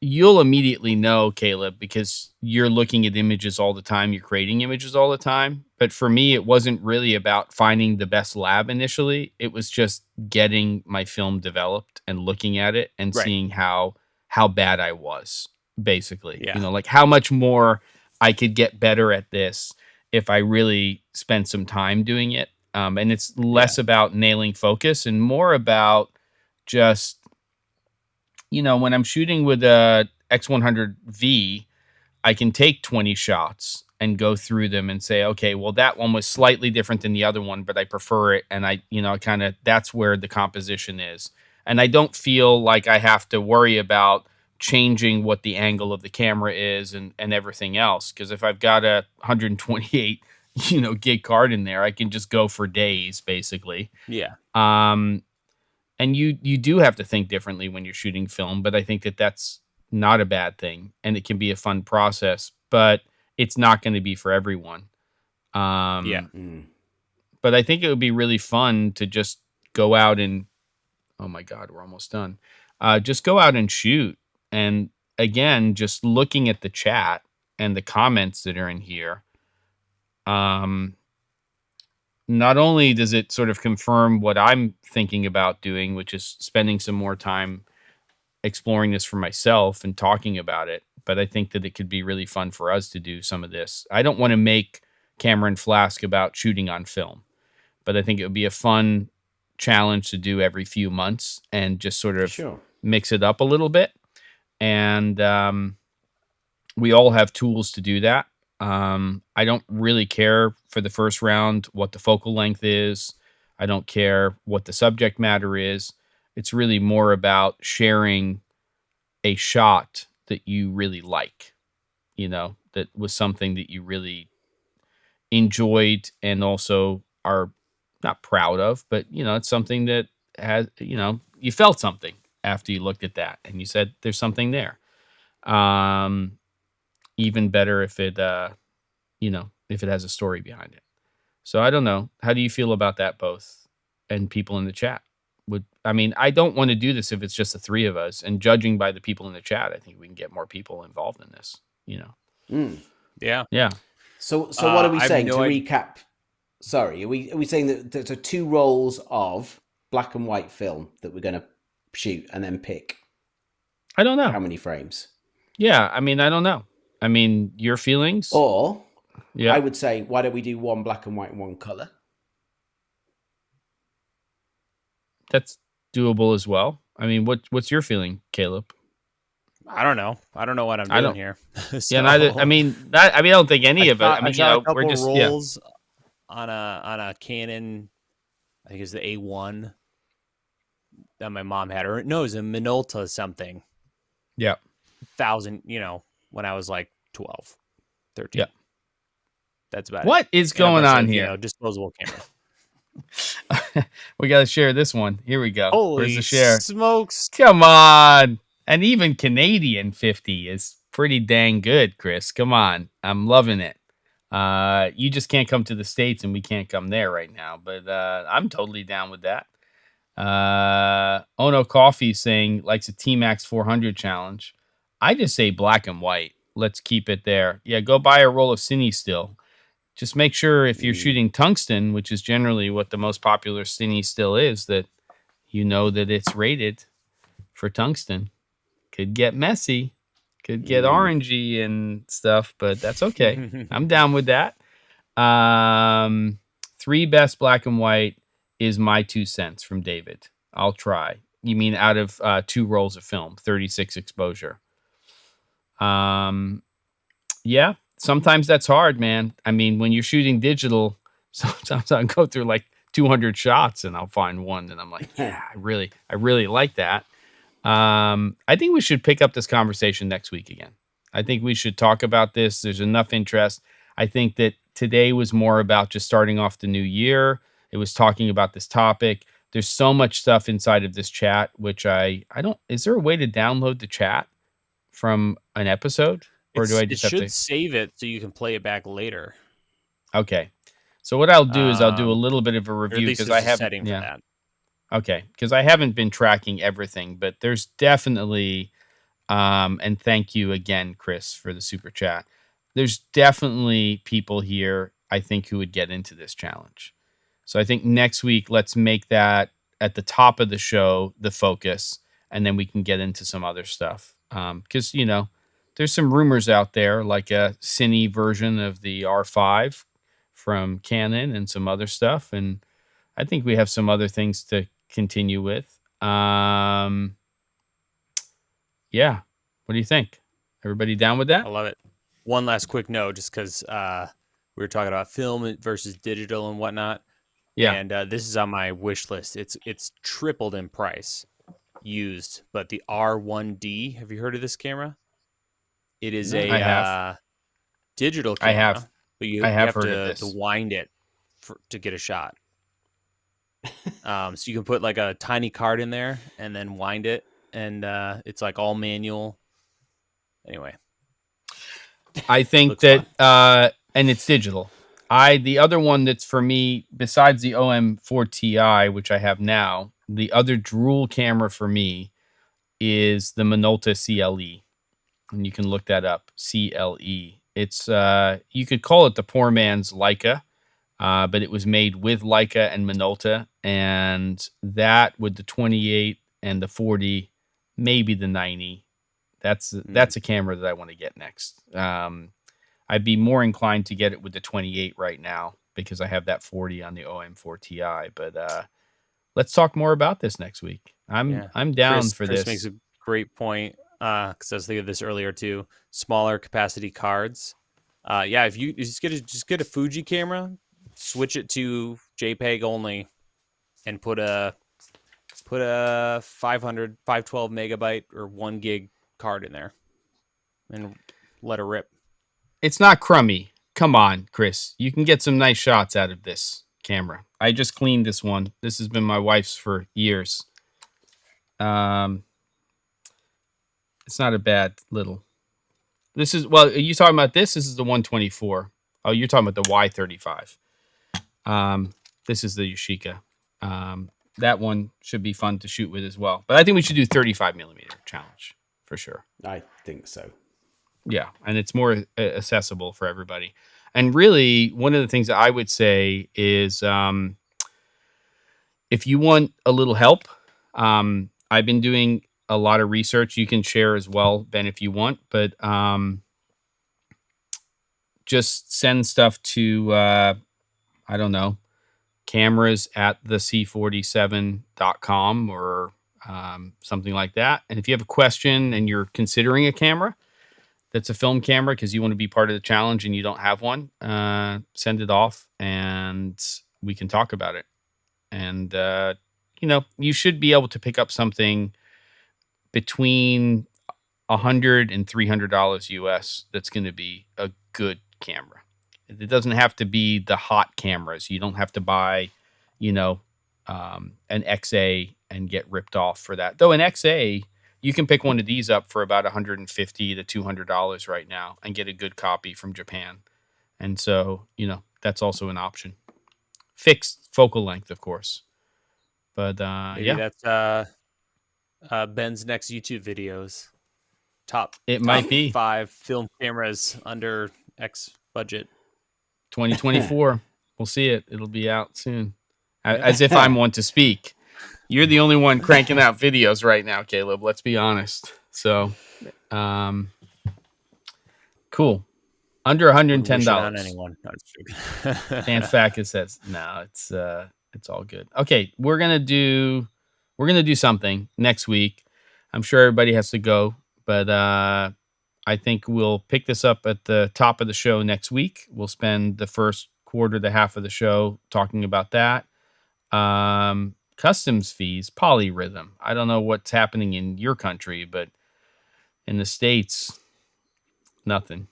you'll immediately know, Caleb, because you're looking at images all the time. You're creating images all the time. But for me, it wasn't really about finding the best lab initially. It was just getting my film developed and looking at it and seeing how bad I was, basically. Yeah. Like how much more I could get better at this if I really spend some time doing it. And it's less about nailing focus and more about just, when I'm shooting with a X100V, I can take 20 shots and go through them and say, okay, well, that one was slightly different than the other one, but I prefer it. And I that's where the composition is. And I don't feel like I have to worry about changing what the angle of the camera is and everything else. Because if I've got a 128, gig card in there, I can just go for days, basically. Yeah. And you do have to think differently when you're shooting film, but I think that that's not a bad thing, and it can be a fun process, but it's not going to be for everyone. But I think it would be really fun to just go out and, oh my God, we're almost done. Just go out and shoot. And again, just looking at the chat and the comments that are in here, not only does it sort of confirm what I'm thinking about doing, which is spending some more time exploring this for myself and talking about it, but I think that it could be really fun for us to do some of this. I don't want to make Cameron Flask about shooting on film, but I think it would be a fun challenge to do every few months and just sort of mix it up a little bit. And we all have tools to do that. I don't really care for the first round what the focal length is. I don't care what the subject matter is. It's really more about sharing a shot that you really like, that was something that you really enjoyed and also are not proud of, but, it's something that has, you felt something after you looked at that and you said, there's something there. Even better if it, if it has a story behind it. So I don't know. How do you feel about that both? And people in the chat I don't want to do this if it's just the three of us, and judging by the people in the chat, I think we can get more people involved in this, Yeah. Yeah. So what are we saying to recap? Sorry, are we saying that there's two rolls of black and white film that we're going to shoot and then pick? I don't know. How many frames? Yeah, I don't know. Your feelings? Or I would say, why don't we do one black and white and one color? That's doable as well. What's your feeling, Caleb? I don't know. I don't know what I'm doing here. So, yeah, neither. I mean, I don't think any of it. I mean, shot a we're couple just rolls on a Canon. I think it's the A1 that my mom had, or no, it was a Minolta something. Yeah. 1,000. When I was like 12, 13. Yeah. That's about it. What is going on here? Disposable camera. We got to share this one. Here we go. Holy Where's the share? smokes. Come on. And even Canadian 50 is pretty dang good, Chris. Come on. I'm loving it. You just can't come to the States and we can't come there right now. But I'm totally down with that. Ono Coffee saying likes a T-Max 400 challenge. I just say black and white. Let's keep it there. Yeah, go buy a roll of Cine still. Just make sure if you're shooting tungsten, which is generally what the most popular Cine still is, that you know that it's rated for tungsten. Could get messy, could get orangey and stuff, but that's okay. I'm down with that. 3 best black and white is my 2 cents from David. I'll try. You mean out of 2 rolls of film, 36 exposure. Yeah, sometimes that's hard, man. I mean, when you're shooting digital, sometimes I'll go through like 200 shots and I'll find one and I'm like, yeah, I really like that. I think we should pick up this conversation next week again. I think we should talk about this. There's enough interest. I think that today was more about just starting off the new year. It was talking about this topic. There's so much stuff inside of this chat, which I don't, is there a way to download the chat from an episode? Or do I just have to save it so you can play it back later? Okay. So what I'll do is I'll do a little bit of a review because I have setting for that. Okay, because I haven't been tracking everything, but there's definitely and thank you again, Chris, for the super chat. There's definitely people here, I think, who would get into this challenge. So I think next week, let's make that at the top of the show, the focus, and then we can get into some other stuff. Because, there's some rumors out there, like a Cine version of the R5 from Canon and some other stuff. And I think we have some other things to continue with. Yeah. What do you think? Everybody down with that? I love it. One last quick note, just because we were talking about film versus digital and whatnot. Yeah. And this is on my wish list. It's tripled in price used, but the R1D, have you heard of this camera? It is a digital camera. I have. But you have to wind it to get a shot. So you can put like a tiny card in there and then wind it, and it's like all manual. Anyway, I think that and it's digital. The other one that's for me, besides the OM4 Ti, which I have now, the other drool camera for me is the Minolta CLE, and you can look that up. CLE. It's you could call it the poor man's Leica. But it was made with Leica and Minolta, and that with the 28 and the 40, maybe the 90. That's a camera that I want to get next. I'd be more inclined to get it with the 28 right now because I have that 40 on the OM4 Ti. But let's talk more about this next week. I'm down for this. Chris makes a great point because I was thinking of this earlier too. Smaller capacity cards. If you just get a Fuji camera. Switch it to JPEG only and put a 512 megabyte or 1 gig card in there and let it rip. It's not crummy. Come on, Chris. You can get some nice shots out of this camera. I just cleaned this one. This has been my wife's for years. It's not a bad little. This is, well, are you talking about this? This is the 124. Oh, you're talking about the Y35. This is the Yashica. That one should be fun to shoot with as well. But I think we should do 35 millimeter challenge for sure. I think so. Yeah, and it's more accessible for everybody. And really, one of the things that I would say is if you want a little help, I've been doing a lot of research. You can share as well, Ben, if you want. But just send stuff to, I don't know, cameras at thec47.com or something like that. And if you have a question and you're considering a camera that's a film camera because you want to be part of the challenge and you don't have one, send it off and we can talk about it. And, you should be able to pick up something between $100 and $300 US that's going to be a good camera. It doesn't have to be the hot cameras. You don't have to buy, an XA and get ripped off for that. Though an XA, you can pick one of these up for about $150 to $200 right now and get a good copy from Japan. And so, that's also an option. Fixed focal length, of course. But maybe that's Ben's next YouTube videos. Top might be 5 film cameras under X budget. 2024. We'll see it. It'll be out soon. As if I'm one to speak. You're the only one cranking out videos right now, Caleb. Let's be honest. So, cool. Under $110. On anyone. Dan Fackus says, no, it's all good. Okay, we're gonna do something next week. I'm sure everybody has to go, but I think we'll pick this up at the top of the show next week. We'll spend the first quarter to half of the show talking about that. Customs fees, polyrhythm. I don't know what's happening in your country, but in the States, nothing.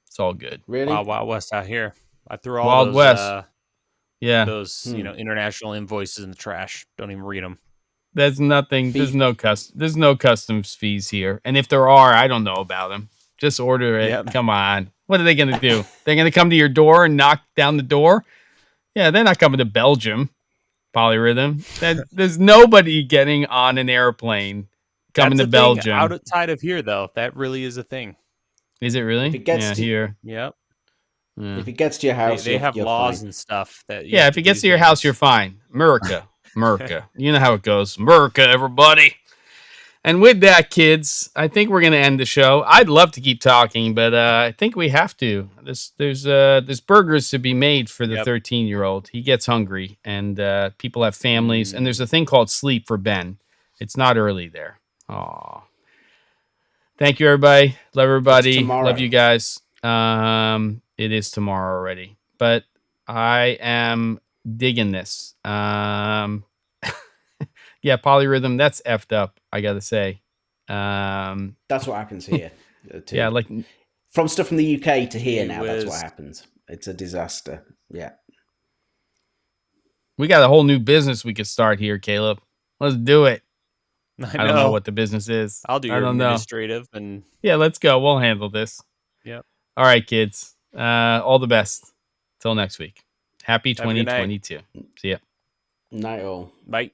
It's all good. Really? Wild West out here. I threw all Wild those, West. those international invoices in the trash. Don't even read them. There's nothing. There's no customs fees here, and if there are, I don't know about them. Just order it. Yep. Come on. What are they going to do? They're going to come to your door and knock down the door? Yeah, they're not coming to Belgium. Polyrhythm. There's nobody getting on an airplane coming to Belgium. Outside of here, though, that really is a thing. Is it really? If it gets here. Yep. Yeah. If it gets to your house, they have laws fine. And stuff. That if it gets to your house, you're fine. America. You know how it goes. America, everybody. And with that, kids, I think we're going to end the show. I'd love to keep talking, but I think we have to. There's burgers to be made for the 13-year-old. He gets hungry, and people have families. And there's a thing called sleep for Ben. It's not early there. Aw. Thank you, everybody. Love everybody. Love you guys. It is tomorrow already, but I am digging this. Polyrhythm, that's effed up, I gotta say. That's what happens here. Too. Yeah, like from stuff from the UK to here now, that's what happens. It's a disaster. Yeah. We got a whole new business we could start here, Caleb. Let's do it. I don't know what the business is. I'll do your administrative and let's go. We'll handle this. Yep. All right, kids. All the best. Till next week. Happy 2022. See ya. Night all. Bye.